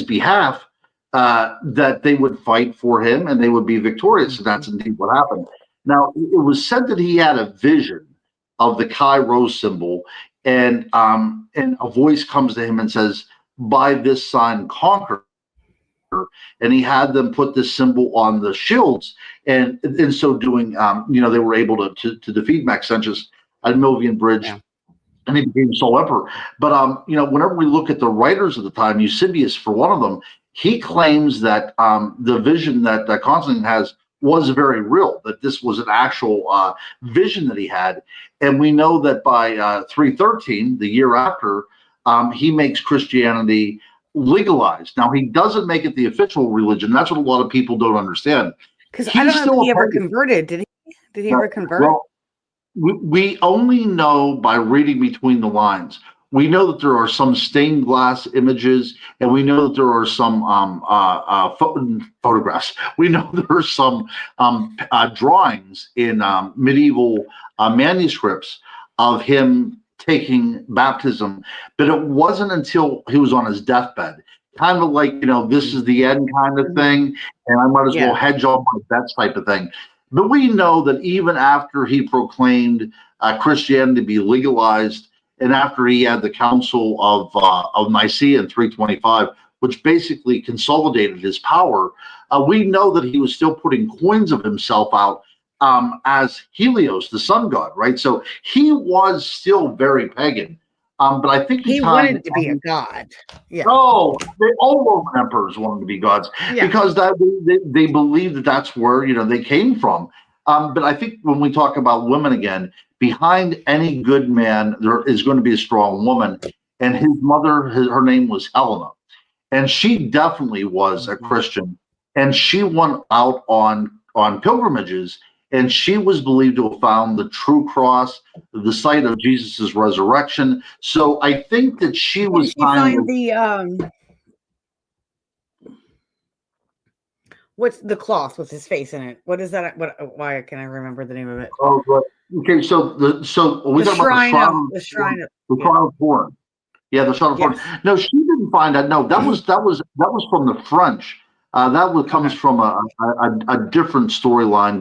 behalf, that they would fight for him and they would be victorious, and that's indeed what happened. Now, it was said that he had a vision of the Chi Rho symbol, and a voice comes to him and says, "By this sign conquer." And he had them put this symbol on the shields, and in so doing, they were able to defeat Maxentius at Milvian Bridge. Yeah. And he became sole emperor. But whenever we look at the writers of the time, Eusebius, for one of them, he claims that the vision that Constantine has was very real, that this was an actual vision that he had. And we know that by 313, the year after, he makes Christianity legalized. Now, he doesn't make it the official religion. That's what a lot of people don't understand. Because I don't know if he ever converted. Did he? Did he ever convert? Well, we only know by reading between the lines. We know that there are some stained glass images, and we know that there are some photographs. We know there are some drawings in medieval manuscripts of him taking baptism, but it wasn't until he was on his deathbed, kind of like, this is the end kind of thing, and I might as well hedge on my bets type of thing. But we know that even after he proclaimed Christianity to be legalized, and after he had the Council of Nicaea in 325, which basically consolidated his power, we know that he was still putting coins of himself out as Helios, the sun god, right? So he was still very pagan. But I think he wanted to be a god. Yeah. Oh, all Roman emperors wanted to be gods because they believed that that's where they came from. But I think when we talk about women again, behind any good man there is going to be a strong woman, and his mother, her name was Helena, and she definitely was a Christian, and she went out on pilgrimages. And she was believed to have found the true cross, the site of Jesus's resurrection. So I think that she was. Did she find the what's the cloth with his face in it? What is that? Why can I remember the name of it? Oh, right. Okay. So we talk about the shrine of Thorn. Yeah, the shrine of Thorn. No, she didn't find that. No, that was from the French. Comes from a different storyline,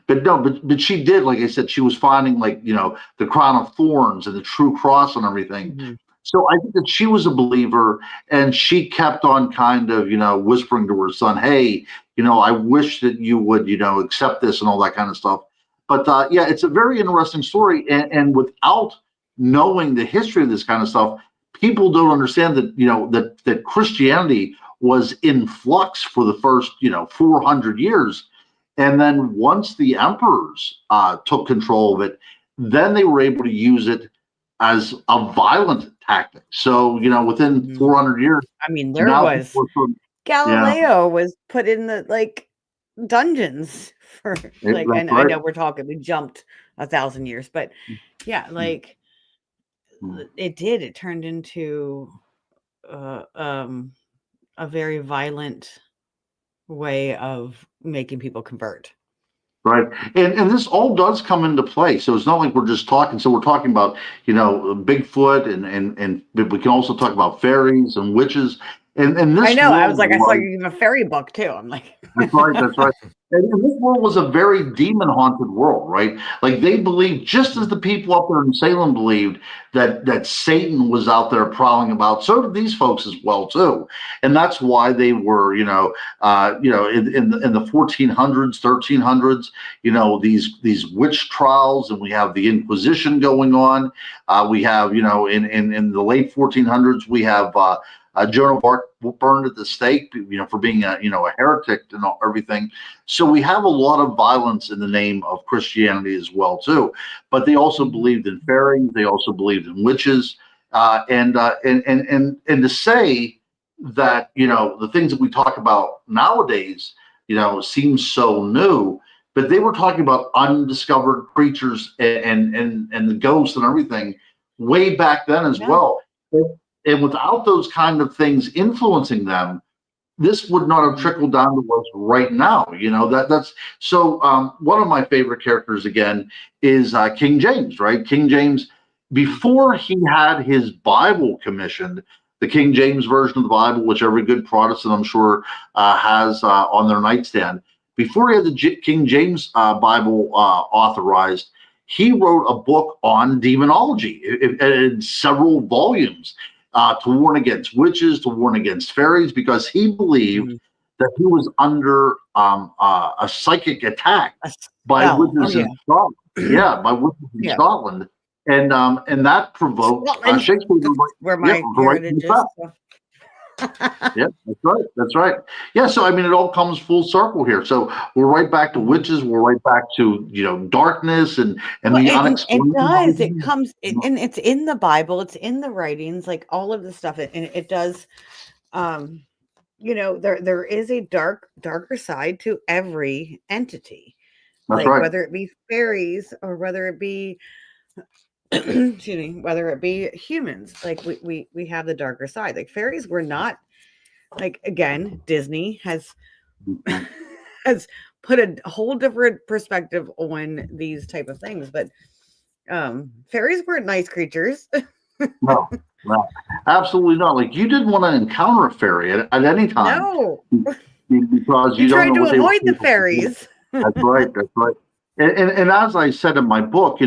but she did, like I said, she was finding the crown of thorns and the true cross and everything. Mm-hmm. So I think that she was a believer, and she kept on kind of whispering to her son, "Hey, I wish that you would, accept this and all that kind of stuff. But yeah, it's a very interesting story. And without knowing the history of this kind of stuff, people don't understand that, that Christianity was in flux for the first, 400 years. And then once the emperors took control of it, then they were able to use it as a violent tactic. So, within 400 years, I mean, there now was Galileo was put in the dungeons for I know we jumped 1,000 years, but yeah, it turned into a very violent way of making people convert. Right. And this all does come into play. So it's not like we're just talking. So we're talking about, Bigfoot and we can also talk about fairies and witches. And this I know. I was like, I saw you give a fairy book too. I'm like, that's right. That's right. And this world was a very demon haunted world, right? Like they believed, just as the people up there in Salem believed that Satan was out there prowling about, so did these folks as well too. And that's why they were, in the 1400s, 1300s, these witch trials, and we have the Inquisition going on. We have, in the late 1400s, we have Joan of Arc burned at the stake, for being a heretic and everything. So we have a lot of violence in the name of Christianity as well too. But they also believed in fairies. They also believed in witches, and to say that the things that we talk about nowadays, seems so new. But they were talking about undiscovered creatures and the ghosts and everything way back then as well. And without those kind of things influencing them, this would not have trickled down to us right now. That's so. One of my favorite characters again is King James, right? King James, before he had his Bible commissioned, the King James version of the Bible, which every good Protestant, I'm sure, has on their nightstand. Before he had the King James Bible authorized, he wrote a book on demonology in several volumes. To warn against witches, to warn against fairies, because he believed that he was under a psychic attack by witches in Scotland. Yeah, by witches in Scotland, and that provoked Shakespeare. Where my heritage is. Yeah, that's right. Yeah, so I mean, it all comes full circle here. So we're right back to witches. We're right back to darkness and the unexplained. It does. It comes, and it's in the Bible. It's in the writings, like all of the stuff. And it does. There is a darker side to every entity. That's right. Whether it be fairies or whether it be excuse me, whether it be humans, we have the darker side. Like fairies were not, again, Disney has put a whole different perspective on these type of things, but fairies weren't nice creatures. No, absolutely not. Like you didn't want to encounter a fairy at any time. No, because you tried to avoid the fairies. That's right. And as I said in my book,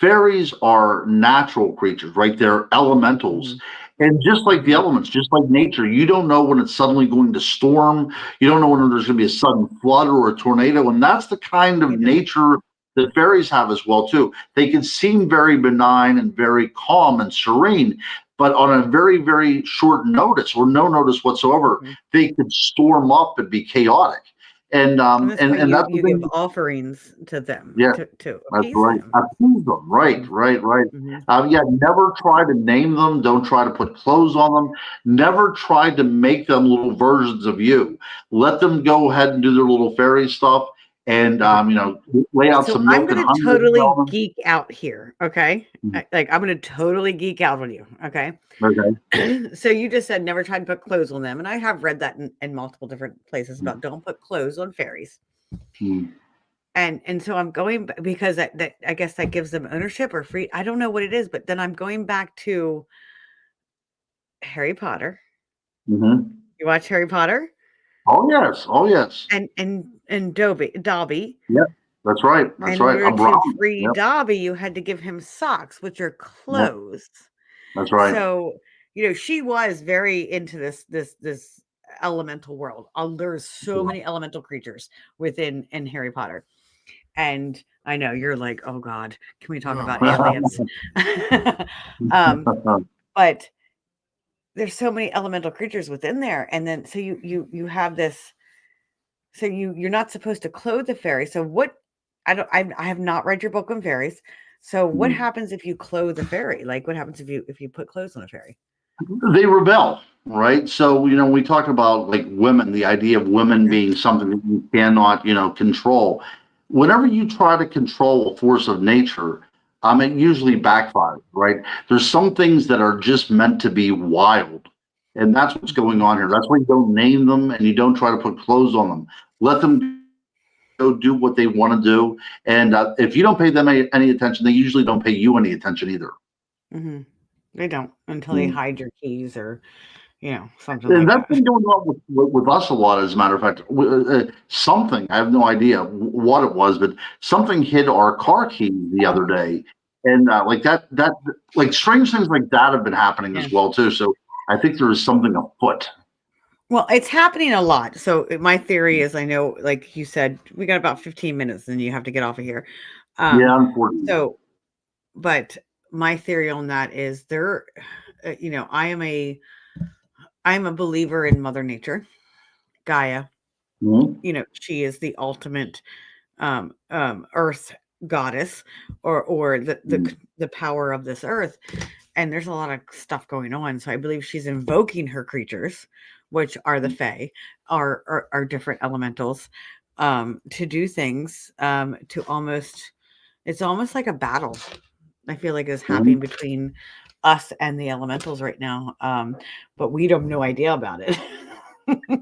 fairies are natural creatures, right? They're elementals. And just like the elements, just like nature, you don't know when it's suddenly going to storm. You don't know when there's going to be a sudden flood or a tornado. And that's the kind of nature that fairies have as well, too. They can seem very benign and very calm and serene, but on a very, very short notice or no notice whatsoever, they could storm up and be chaotic. And that's you give offerings to them. Yeah, to that's right. Appease them. Right. Yeah, never try to name them. Don't try to put clothes on them. Never try to make them little versions of you. Let them go ahead and do their little fairy stuff, and lay out some milk. I'm going to totally geek out here. Okay, I'm going to totally geek out on you. Okay. Okay. So you just said never try to put clothes on them, and I have read that in multiple different places about don't put clothes on fairies. And so I'm going because that I guess that gives them ownership or free. I don't know what it is, but then I'm going back to Harry Potter. You watch Harry Potter? Oh yes. And Dobby. Yep, that's right. That's right. In order to free Dobby, you had to give him socks, which are clothes. That's right. So she was very into this elemental world. There's so many elemental creatures within in Harry Potter. And I know you're like, oh God, can we talk about aliens? But there's so many elemental creatures within there. And then so you have this, so you're not supposed to clothe the fairy. So what I have not read your book on fairies. So what happens if you clothe a fairy? Like what happens if you put clothes on a fairy? They rebel, right? So, we talk about like women, the idea of women being something that you cannot, control. Whenever you try to control a force of nature, it usually backfires, right? There's some things that are just meant to be wild. And that's what's going on here. That's why you don't name them and you don't try to put clothes on them. Let them go do what they want to do. And if you don't pay them any attention, they usually don't pay you any attention either. Mm-hmm. They don't until they hide your keys or, something and like that's been going on with us a lot, as a matter of fact. Something, I have no idea what it was, but something hid our car keys the other day. And like that, like strange things like that have been happening as well, too. So I think there is something afoot. Well, it's happening a lot. So my theory is, I know, like you said, we got about 15 minutes and you have to get off of here. Yeah, unfortunately. So, but my theory on that is I'm a believer in Mother Nature, Gaia. Mm-hmm. She is the ultimate earth goddess or the power of this earth. And there's a lot of stuff going on. So I believe she's invoking her creatures, which are the Fae, are different elementals, to do things, it's almost like a battle. I feel like is happening between us and the elementals right now. But we have no idea about it.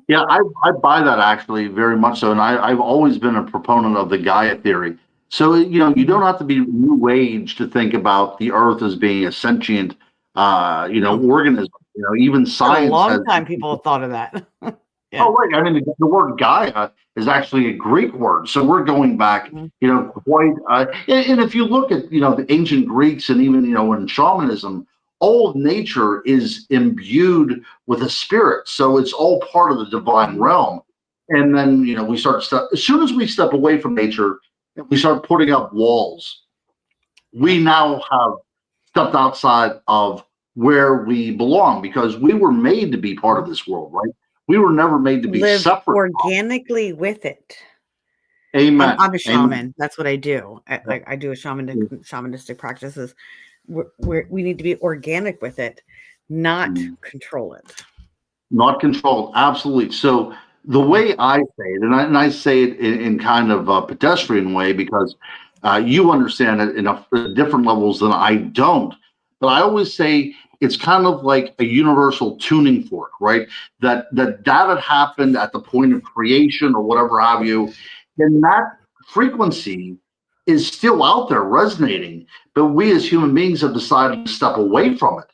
Yeah, I buy that actually very much so. And I've always been a proponent of the Gaia theory. So, you don't have to be new age to think about the earth as being a sentient, organism. Even science For a long has time people have thought of that. Yeah. Oh, right. I mean, the word Gaia is actually a Greek word. So we're going back, quite. And if you look at, the ancient Greeks and even, in shamanism, all of nature is imbued with a spirit. So it's all part of the divine realm. And then, we start as soon as we step away from nature, we start putting up walls. We now have stepped outside of where we belong because we were made to be part of this world, right? We were never made to be live separate organically with it. Amen. I'm a shaman. Amen. That's what I do. I do a shamanistic practices. We need to be organic with it, not control it. Not controlled. Absolutely. So the way I say it, and I say it in kind of a pedestrian way because you understand it in different levels than I don't. But I always say it's kind of like a universal tuning fork, right? That had happened at the point of creation or whatever have you. And that frequency is still out there resonating. But we as human beings have decided to step away from it.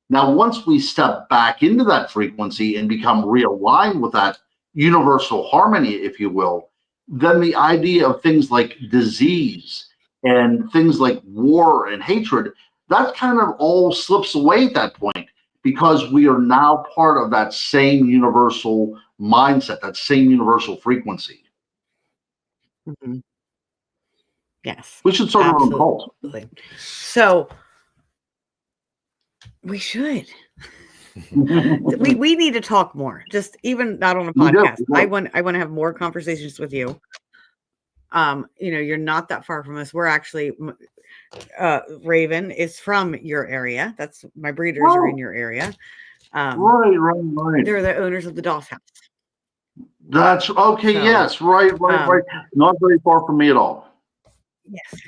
Now, once we step back into that frequency and become realigned with that universal harmony, if you will, then the idea of things like disease and things like war and hatred, that kind of all slips away at that point because we are now part of that same universal mindset, that same universal frequency. Mm-hmm. Yes. We should sort of a cult. So we should. we need to talk more. Just even not on a podcast. I want to have more conversations with you. You're not that far from us. We're actually Raven is from your area. That's my breeders are in your area. Right. They're the owners of the Doss House. That's okay. So, yes, right. Not very far from me at all. Yes.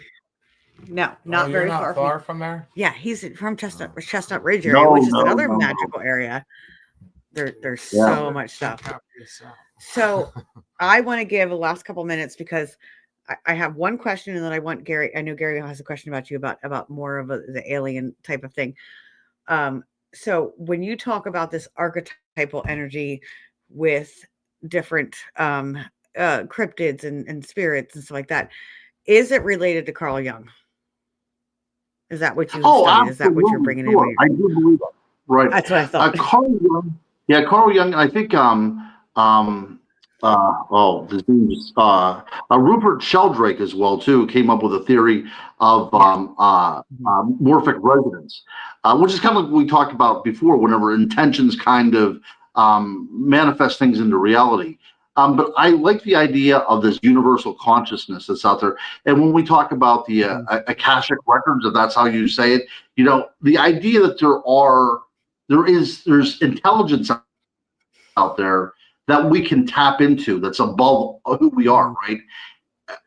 No, not very far from there. Yeah, he's from Chestnut Ridge area, which is another magical area. There's so much stuff. So I want to give the last couple minutes because I have one question, and then I want Gary. I know Gary has a question about you about more of the alien type of thing. So when you talk about this archetypal energy with different cryptids and spirits and stuff like that, is it related to Carl Jung? Is that what you studied? Is that what you're bringing in? I do believe that. Right. That's what I thought. Carl Jung. Yeah, Carl Jung. I think His name is Rupert Sheldrake as well too came up with a theory of morphic resonance, which is kind of like we talked about before. Whenever intentions kind of manifest things into reality. But I like the idea of this universal consciousness that's out there. And when we talk about the Akashic records, if that's how you say it, the idea that there's intelligence out there that we can tap into that's above who we are, right?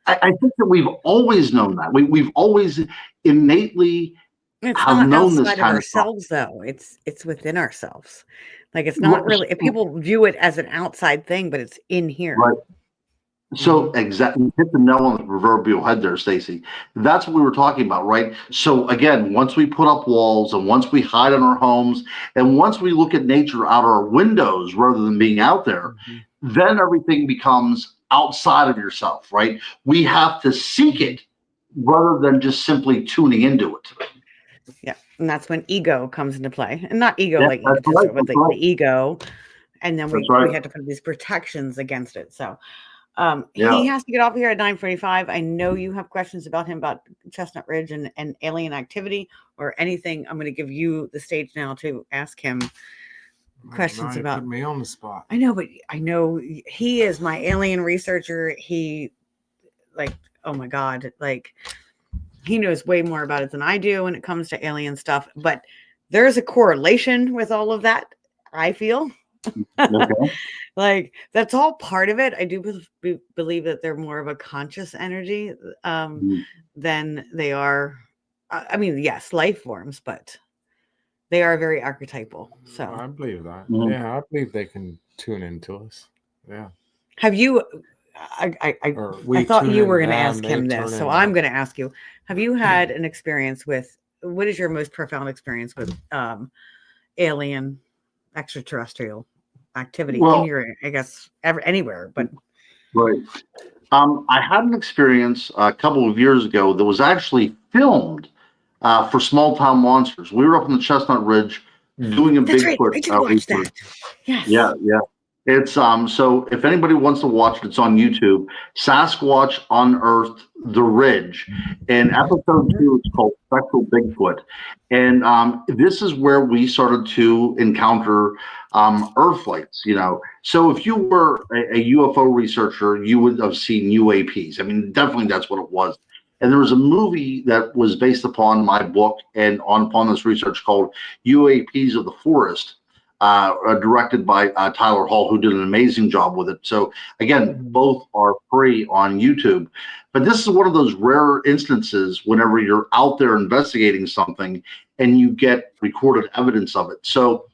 I think that we've always known that. We've always innately It's have not known this outside of kind of stuff. ourselves, though. It's within ourselves. Like it's not really. If people view it as an outside thing, but it's in here. Right. So exactly, you hit the nail on the proverbial head there, Stacy. That's what we were talking about, right? So again, once we put up walls and once we hide in our homes and once we look at nature out our windows rather than being out there, then everything becomes outside of yourself, right? We have to seek it rather than just simply tuning into it. Yeah, and that's when ego comes into play, and not ego Yeah, like that's egotism, right, but that's the right. ego, and then we That's right. had to put these protections against it. So Yeah. he has to get off here at 9:45. I know you have questions about him about Chestnut Ridge and alien activity or anything. I'm going to give you the stage now to ask him questions about. Put me on the spot. I know, but I know he is my alien researcher. He, like, oh my God, like he knows way more about it than I do when it comes to alien stuff. But there's a correlation with all of that, I feel. Okay. Like that's all part of it. I do believe that they're more of a conscious energy than they are. I mean, yes, life forms, but they are very archetypal. So I believe that. Yeah, I believe they can tune into us. Yeah. Have you? I thought you were going to ask him this, so I'm going to ask you: have you had an experience with? What is your most profound experience with alien, extraterrestrial activity in your? I guess anywhere, but right. I had an experience a couple of years ago that was actually filmed for Small Town Monsters. We were up in the Chestnut Ridge doing a that's Bigfoot. Right. I did watch that. Yes. Yeah. It's so if anybody wants to watch it, it's on YouTube. Sasquatch Unearthed the Ridge. And episode 2 is called Spectral Bigfoot. And this is where we started to encounter Earth flights, So if you were a UFO researcher, you would have seen UAPs. I mean, definitely that's what it was. And there was a movie that was based upon my book and upon this research called UAPs of the Forest. Directed by Tyler Hall, who did an amazing job with it. So again, both are free on YouTube. But this is one of those rare instances whenever you're out there investigating something and you get recorded evidence of it. So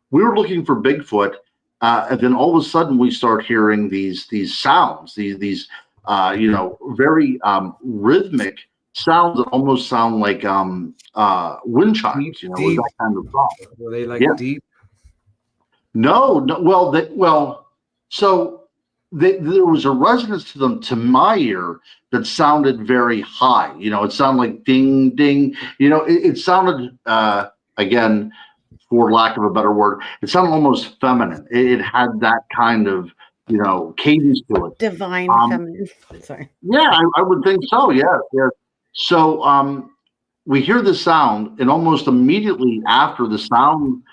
we were looking for Bigfoot, and then all of a sudden we start hearing these sounds, these very rhythmic sounds that almost sound like wind chimes. Deep. That kind of sound. Were they like deep? No. So there was a resonance to them to my ear that sounded very high. It sounded like ding, ding. It sounded, again, for lack of a better word, it sounded almost feminine. It had that kind of, cadence to it. Divine feminine. Sorry. Yeah, I would think so. Yeah. So we hear the sound, and almost immediately after the sound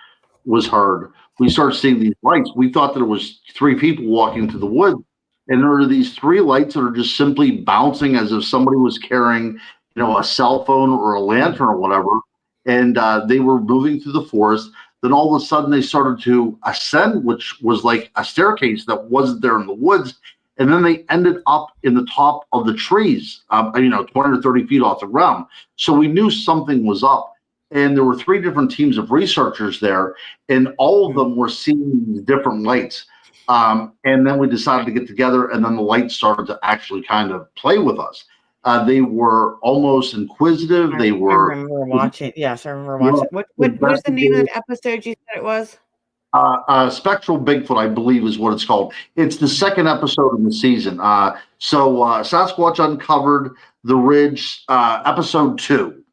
was heard, we started seeing these lights. We thought that it was 3 people walking through the woods, and there are these 3 lights that are just simply bouncing as if somebody was carrying, a cell phone or a lantern or whatever, and they were moving through the forest. Then all of a sudden they started to ascend, which was like a staircase that wasn't there in the woods, and then they ended up in the top of the trees, 20 or 30 feet off the ground. So we knew something was up. And there were 3 different teams of researchers there, and all of them were seeing different lights. And then we decided to get together, and then the lights started to actually kind of play with us. They were almost inquisitive. I remember watching. Yes, I remember watching. What's the name of that episode you said it was? Spectral Bigfoot, I believe, is what it's called. It's the 2nd episode in the season. So Sasquatch Uncovered the Ridge, episode 2.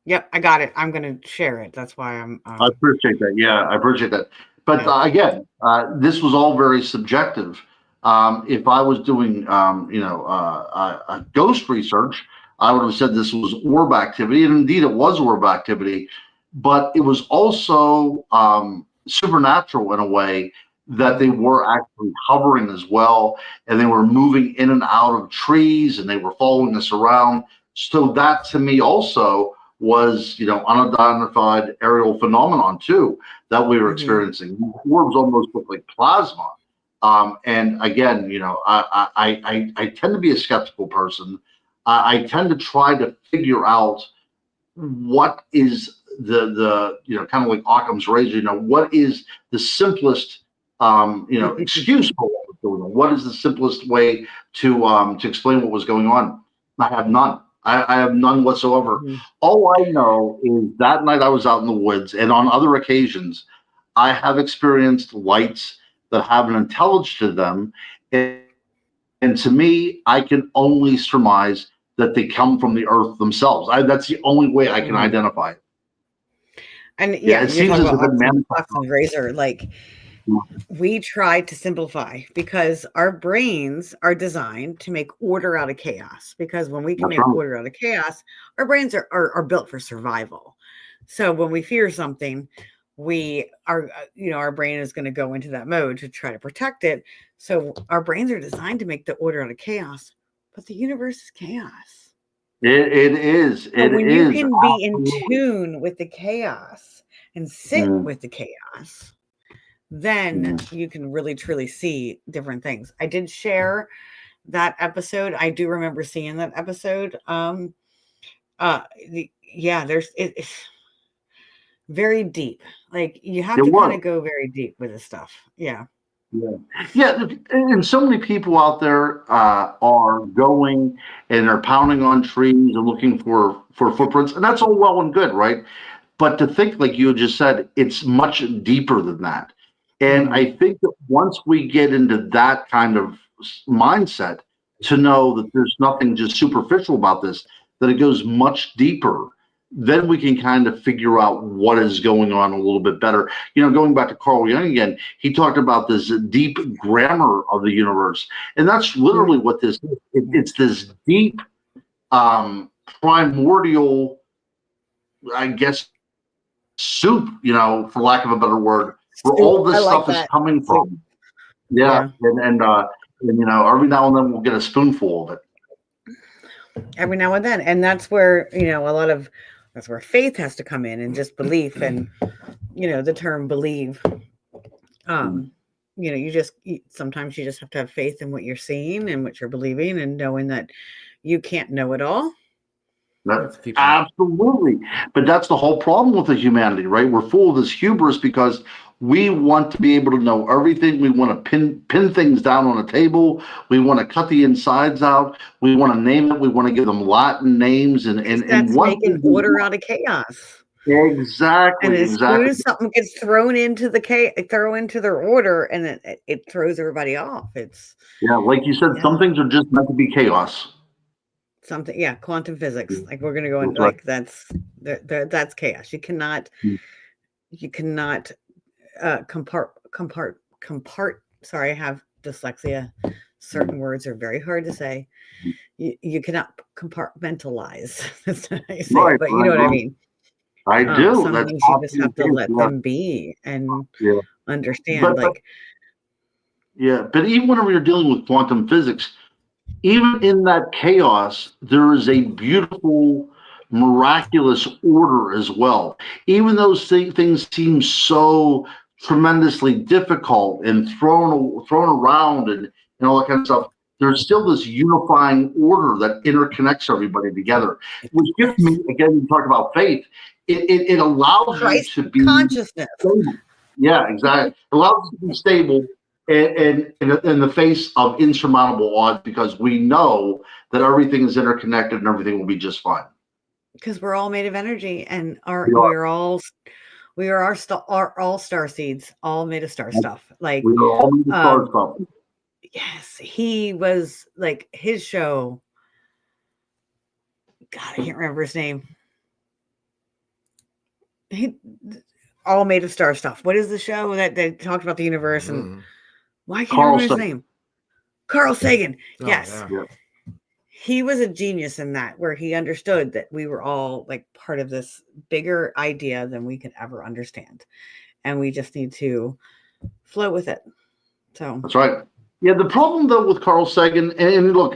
Yep, I got it. I'm going to share it. That's why I'm. I appreciate that. Yeah, I appreciate that. But Yeah. again, this was all very subjective. If I was doing, ghost research, I would have said this was orb activity, and indeed it was orb activity, but it was also supernatural in a way that they were actually hovering as well, and they were moving in and out of trees, and they were following us around. So that to me also was, unidentified aerial phenomenon too that we were experiencing. Orbs almost look like plasma. And again, I tend to be a skeptical person. I tend to try to figure out what is the kind of like Occam's razor. What is the simplest excuse for what was going on? What is the simplest way to explain what was going on? I have none. I have none whatsoever. All I know is that night I was out in the woods, and on other occasions, I have experienced lights that have an intelligence to them. And to me, I can only surmise that they come from the earth themselves. That's the only way I can identify it. And Yeah, yeah, it you're seems talking as if about it manifests. Occam's razor. Like, we try to simplify because our brains are designed to make order out of chaos. Because when we can That's make right. order out of chaos, our brains are built for survival. So when we fear something, we are, our brain is going to go into that mode to try to protect it. So our brains are designed to make the order out of chaos, but the universe is chaos. It is. So It when you is. can be in Absolutely. tune with the chaos and sit with the chaos, then you can really truly see different things. I did share that episode. I do remember seeing that episode. It's very deep. Like, you have It to kind was. of go very deep with this stuff. Yeah. Yeah, and so many people out there are going and they're pounding on trees and looking for footprints, and that's all well and good, right? But to think, like you just said, it's much deeper than that. And I think that once we get into that kind of mindset, to know that there's nothing just superficial about this, that it goes much deeper, then we can kind of figure out what is going on a little bit better. Going back to Carl Jung again, he talked about this deep grammar of the universe. And that's literally what this is. It's this deep, primordial, I guess, soup, for lack of a better word, where all this stuff is coming from. Yeah. And every now and then we'll get a spoonful of it. Every now and then. And that's where, that's where faith has to come in, and just belief. And, the term believe, sometimes you just have to have faith in what you're seeing and what you're believing, and knowing that you can't know it all. Absolutely. But that's the whole problem with the humanity, right? We're full of this hubris because we want to be able to know everything. We want to pin things down on a table. We want to cut the insides out. We want to name it. We want to give them Latin names and that's what making order out of chaos. Exactly. And as soon as something gets thrown into their order, and it throws everybody off. It's like you said, some things are just meant to be chaos. Something, quantum physics. Like, we're gonna go in, like, that's chaos. You cannot compart. Sorry, I have dyslexia. Certain words are very hard to say. You cannot compartmentalize. That's not how you say it, but you know what I mean. I do. Some things you just have to let them be and understand. But even whenever you're dealing with quantum physics, even in that chaos, there is a beautiful, miraculous order as well. Even those things seem so tremendously difficult and thrown around and all that kind of stuff, there's still this unifying order that interconnects everybody together. Which gives me, again, you talk about faith, it allows Christ you to be consciousness. Stable. Yeah, exactly. It allows you to be stable and in the face of insurmountable odds, because we know that everything is interconnected and everything will be just fine. Because we're all made of energy, and we are all star seeds, all made of star stuff. Like, we are all made of star stuff. Yes, he was like, his show. God, I can't remember his name. all made of star stuff. What is the show that they talked about the universe and Mm. why can't I Carl remember his Sagan. name? Carl Sagan. Oh, Yes. yeah. He was a genius in that, where he understood that we were all like part of this bigger idea than we could ever understand. And we just need to flow with it. So That's right. Yeah, the problem though with Carl Sagan, and look,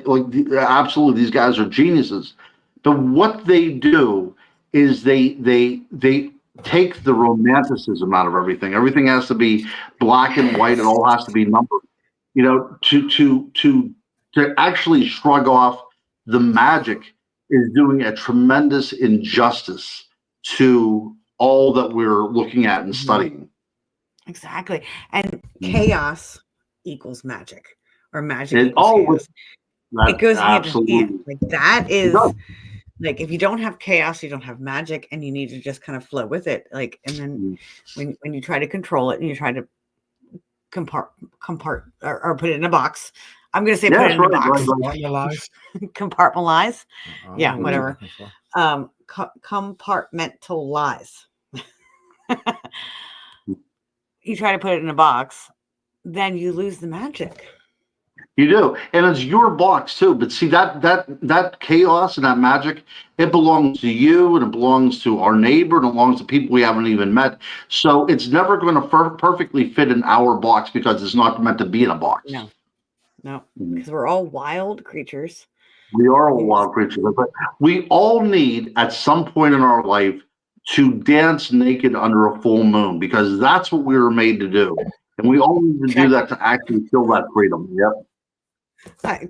absolutely, these guys are geniuses. But what they do is they take the romanticism out of everything. Everything has to be black and white. It all has to be numbered. You know, to actually shrug off the magic is doing a tremendous injustice to all that we're looking at and studying. exactly. And chaos equals magic, or magic It equals chaos. It goes hand in absolutely. hand. Like that is does. like, if you don't have chaos, you don't have magic, and you need to just kind of flow with it. Like, and then when you try to control it and you try to compart or put it in a box. I'm going to say put it in a box. Compartmentalize. Compartmentalize. Oh, Yeah, what whatever. I'm looking for. Compartmentalize. You try to put it in a box, then you lose the magic. You do, and it's your box too. But see that chaos and that magic, it belongs to you, and it belongs to our neighbor, and it belongs to people we haven't even met. So it's never going to perfectly fit in our box because it's not meant to be in a box. No, because we're all wild creatures. We are all wild creatures, but we all need at some point in our life to dance naked under a full moon, because that's what we were made to do, and we all need to do that to actually feel that freedom. Yep.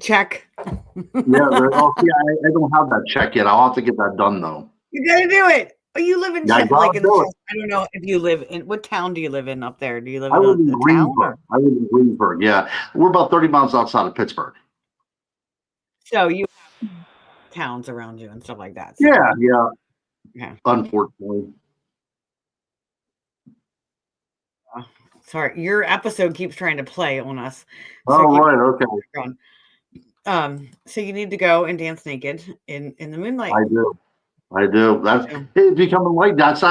Check. Yeah. I don't have that check yet. I'll have to get that done though. You gotta do it. Oh, you live in Yeah, like in the, I don't know if you live in, what town do you live in up there? Do you live I in live in a town? Greensburg. I live in Greensburg. Yeah, we're about 30 miles outside of Pittsburgh. So you have towns around you and stuff like that. So. Yeah. Unfortunately. Sorry, your episode keeps trying to play on us. So right. Okay. So you need to go and dance naked in the moonlight. I do. It's become enlightened. That's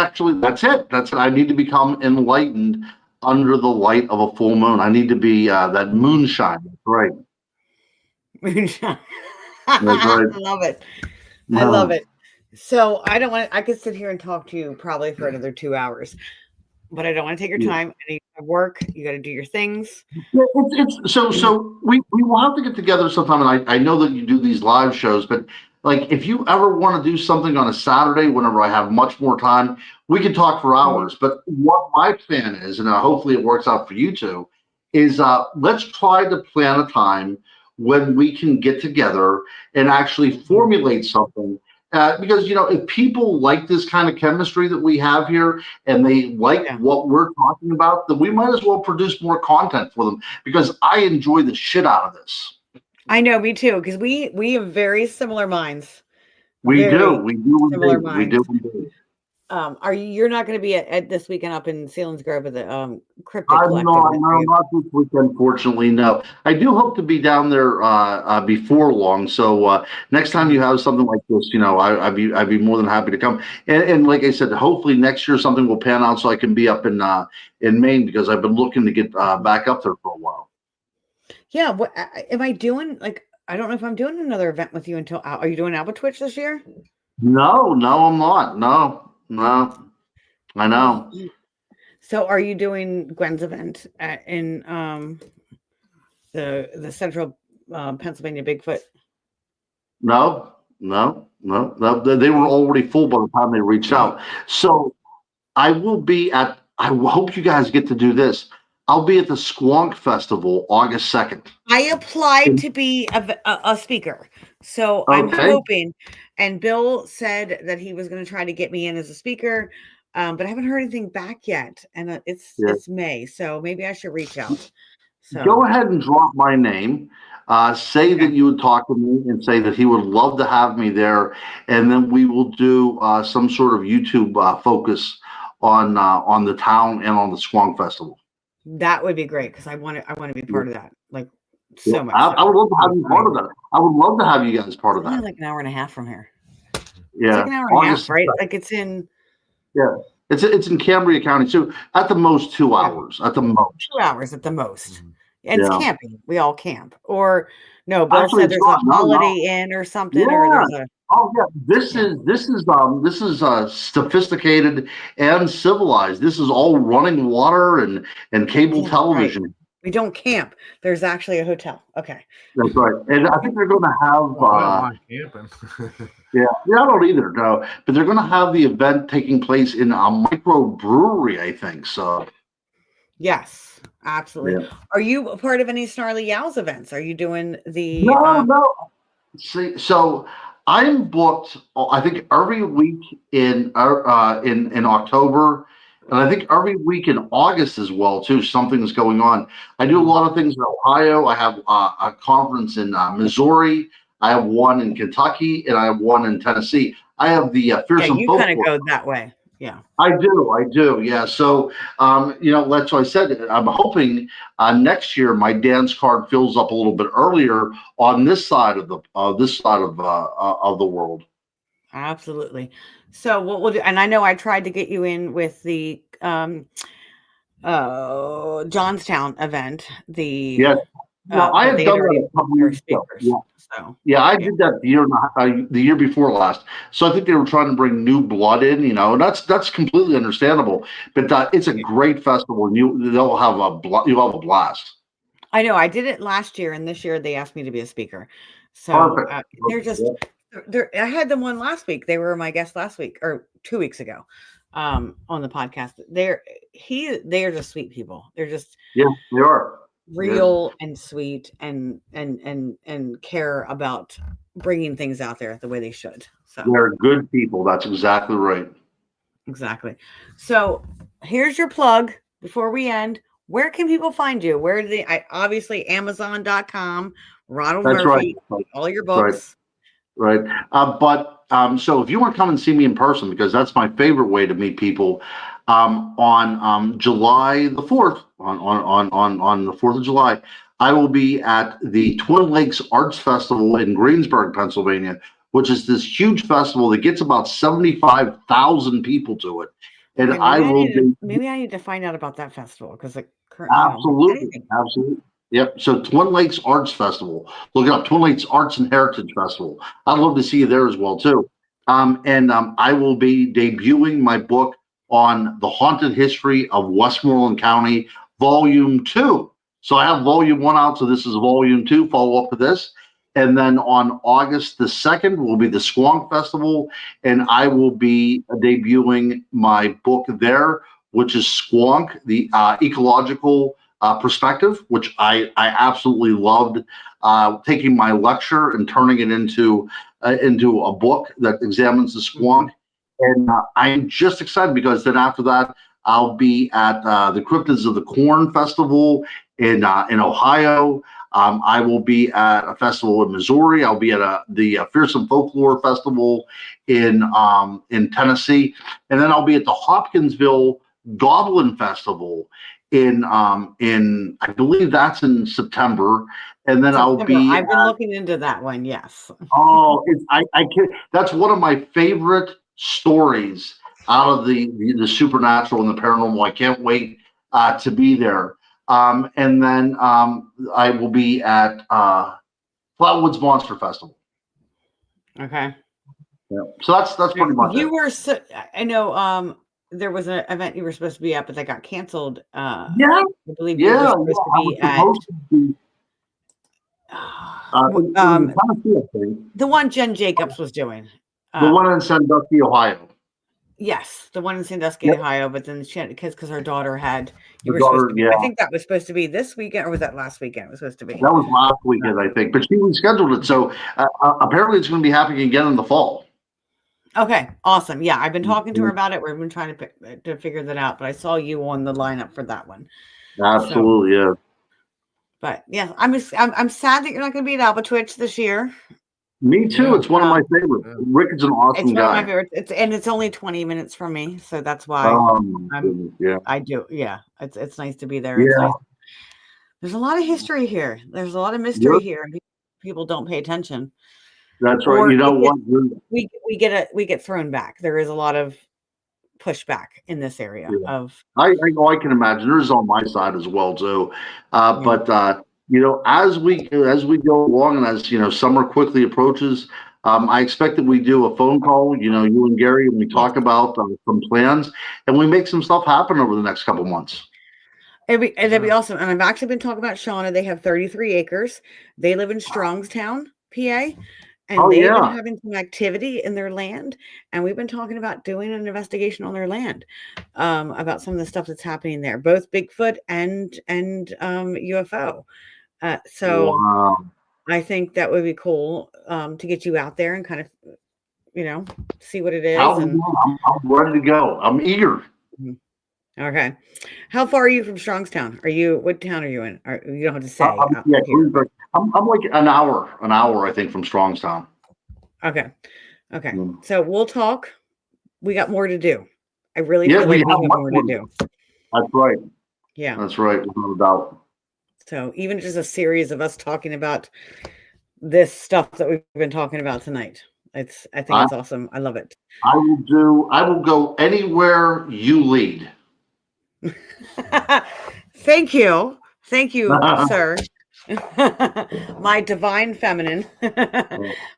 it. That's it. I need to become enlightened under the light of a full moon. I need to be that moonshine. That's right. Moonshine. That's right. I love it. I love it. So I could sit here and talk to you probably for another 2 hours, but I don't want to take your time. I need to work. You got to do your things. Yeah, so we will have to get together sometime. And I know that you do these live shows, but like if you ever want to do something on a Saturday, whenever I have much more time, we can talk for hours. But what my plan is, and hopefully it works out for you too, is let's try to plan a time when we can get together and actually formulate something. Because, if people like this kind of chemistry that we have here and they like what we're talking about, then we might as well produce more content for them, because I enjoy the shit out of this. I know, me too, because we have very similar minds. We do similar minds. We do. You're not going to be at this weekend up in Selinsgrove at the Cryptic I'm Collective? not this week, unfortunately. No, I do hope to be down there before long. So next time you have something like this, I'd be more than happy to come. And like I said, hopefully next year something will pan out so I can be up in Maine, because I've been looking to get back up there for a while. Yeah. What am I doing? Like, I don't know if I'm doing another event with you until. Are you doing Alba Twitch this year? No, I'm not. No, I know. So, are you doing Gwen's event in the Central Pennsylvania Bigfoot? No. They were already full by the time they reached out. So I will be I hope you guys get to do this. I'll be at the Squonk Festival August 2nd. I applied to be a speaker. So I'm hoping, and Bill said that he was going to try to get me in as a speaker, but I haven't heard anything back yet. And it's May, so maybe I should reach out. So go ahead and drop my name. Say that you would talk to me and say that he would love to have me there. And then we will do some sort of YouTube focus on the town and on the Squonk Festival. That would be great, because I want to be part of that. Like so much. I would love to have you part of that. I would love to have you guys part of that. Like an hour and a half from here. Yeah, it's like an hour and a half, right? Like it's in. Yeah. It's in Cambria County, so at the most 2 hours, at the most. 2 hours at the most. Mhm. And it's Yeah. camping. We all camp. Or no, Bill Actually, said it's there's a not. No, no. Holiday Inn or something, or Yeah. there's a Oh yeah. This yeah. is sophisticated and civilized. This is all running water and cable Yeah, right. television. We don't camp. There's actually a hotel. Okay. That's right. And I think they're going to have. Oh, I don't like camping. Yeah, I don't either. No, but they're going to have the event taking place in a microbrewery, I think. So Yes, absolutely. yeah. Are you a part of any Snarly Yowls events? Are you doing the No. See, so I'm booked. I think every week in October, and I think every week in August as well too. Something's going on. I do a lot of things in Ohio. I have a conference in Missouri. I have one in Kentucky, and I have one in Tennessee. I have the yeah, Fearsome you kind of Folklore. go that way. Yeah. I do. Yeah. So, that's what I said. I'm hoping next year my dance card fills up a little bit earlier on this side of the world. Absolutely. So what we'll do, and I know I tried to get you in with the Johnstown event, the Yes. Now I but have they done had already that a couple booked their years ago. speakers. Yeah. So Yeah, I yeah. did that the year before last. So I think they were trying to bring new blood in, and that's completely understandable. But it's a great festival, and you'll have a blast. I know I did it last year, and this year they asked me to be a speaker. So Perfect. they're just Yeah. I had them on last week. They were my guest last week or 2 weeks ago on the podcast. They're just sweet people. They're just Yeah, they are. real and sweet and care about bringing things out there the way they should. So They're good people. That's exactly right. exactly. So here's your plug before we end. Where can people find you? Where do they obviously Amazon.com, Ronald That's Murphy, right. all your That's right. books. Right. So if you want to come and see me in person, because that's my favorite way to meet people, on July the 4th, on the 4th of July, I will be at the Twin Lakes Arts Festival in Greensburg, Pennsylvania, which is this huge festival that gets about 75,000 people to it. And Okay, I will be maybe I need to find out about that festival because currently I don't know absolutely, anything. absolutely. Yep. So Twin Lakes Arts Festival. Look it up. Twin Lakes Arts and Heritage Festival. I'd love to see you there as well too. I will be debuting my book on the haunted history of Westmoreland County, Volume 2. So I have Volume 1 out, so this is Volume 2, follow up to this. And then on August the 2nd will be the Squonk Festival, and I will be debuting my book there, which is Squonk, the ecological perspective, which I absolutely loved, taking my lecture and turning it into a book that examines the squonk. And I'm just excited because then after that, I'll be at the Cryptids of the Corn Festival in Ohio. I will be at a festival in Missouri. I'll be at the Fearsome Folklore Festival in Tennessee, and then I'll be at the Hopkinsville Goblin Festival in I believe that's in September, and then I'll be. I've been looking into that one. Yes. Oh, I can't. That's one of my favorite stories out of the supernatural and the paranormal. I can't wait to be there. And then I will be at Flatwoods Monster Festival. Okay. Yeah. So that's pretty much You it. were I know there was an event you were supposed to be at, but that got canceled. Yeah. I believe you were supposed to be at in Tennessee, I think. the one Jen Jacobs was doing. The one in Sandusky, Ohio. Yes, the one in Sandusky, Yep. Ohio. But then because her daughter had, The daughter, yeah. I think that was supposed to be this weekend, or was that last weekend? It was supposed to be. That was last weekend, I think, but she rescheduled it. So apparently, it's going to be happening again in the fall. Okay, awesome. Yeah, I've been talking to her about it. We've been trying to figure that out, but I saw you on the lineup for that one. Absolutely, yeah. But yeah, I'm sad that you're not going to be at Alba Twitch this year. Me too. Yeah. It's one of my favorites. Rick is an awesome It's one guy. of my favorites. It's only 20 minutes from me, so that's why Yeah. I do. Yeah, it's nice to be there. It's Yeah. nice. There's a lot of history here. There's a lot of mystery here, and people don't pay attention. That's right. Or You know what? we get thrown back. There is a lot of pushback in this area Yeah. of I can imagine. There's on my side as well too. But as we go along and as summer quickly approaches, I expect that we do a phone call. You and Gary, and we talk about some plans, and we make some stuff happen over the next couple months. That'd be awesome. And I've actually been talking about Shauna. They have 33 acres. They live in Strongstown, PA. And Oh they've been yeah, having some activity in their land, and we've been talking about doing an investigation on their land, about some of the stuff that's happening there, both Bigfoot and UFO. So wow. I think that would be cool, to get you out there and kind of, see what it is. I'm ready to go. I'm eager. Okay, how far are you from Strongstown? What town are you in? You don't have to say. Yeah, Here. I'm like an hour, I think, from Strongstown. Okay. So we'll talk. We got more to do. I really Yeah, feel we like we have have much more more to to do. That's right. Yeah. That's right. Without a doubt. So even just a series of us talking about this stuff that we've been talking about tonight. I think it's awesome. I love it. I will go anywhere you lead. Thank you, sir. My divine feminine.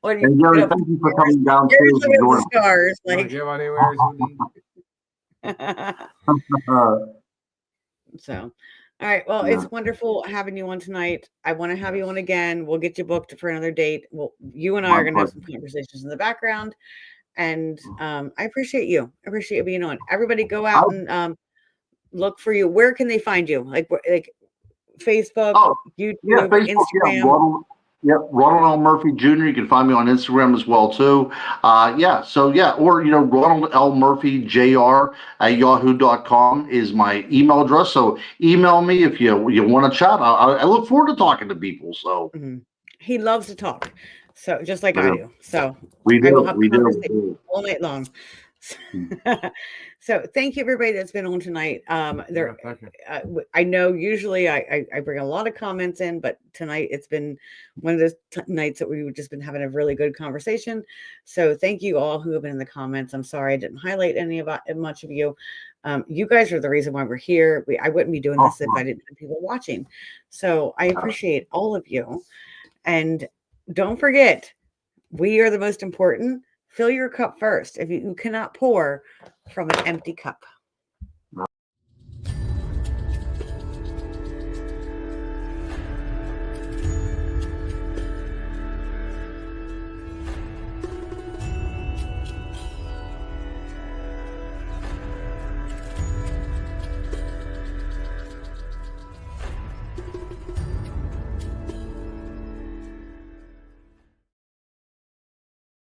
What do you And get Gary, up thank you for the coming downstairs stairs? and Look at joining the scars. You wanna Like, go anywhere you need. us. so, all right. Well, Yeah. it's wonderful having you on tonight. I want to have you on again. We'll get you booked for another date. Well, you and I are going to have some conversations in the background. And I appreciate you. I appreciate you being on. Everybody go out and look for you. Where can they find you? Like Facebook, YouTube, Yeah, Facebook, Instagram. Ronald L. Murphy Jr. You can find me on Instagram as well too. Or Ronald L. Murphy Jr. at yahoo.com is my email address. So email me if you want to chat. I look forward to talking to people. So he loves to talk, so just like I do. So we I will do. have We conversations do. all night long. So thank you everybody that's been on tonight. I know usually I bring a lot of comments in, but tonight it's been one of those nights that we've just been having a really good conversation. So thank you all who have been in the comments. I'm sorry I didn't highlight much of you. You guys are the reason why we're here. I wouldn't be doing this if I didn't have people watching. So I appreciate all of you. And don't forget, we are the most important. Fill your cup first. If you cannot pour from an empty cup.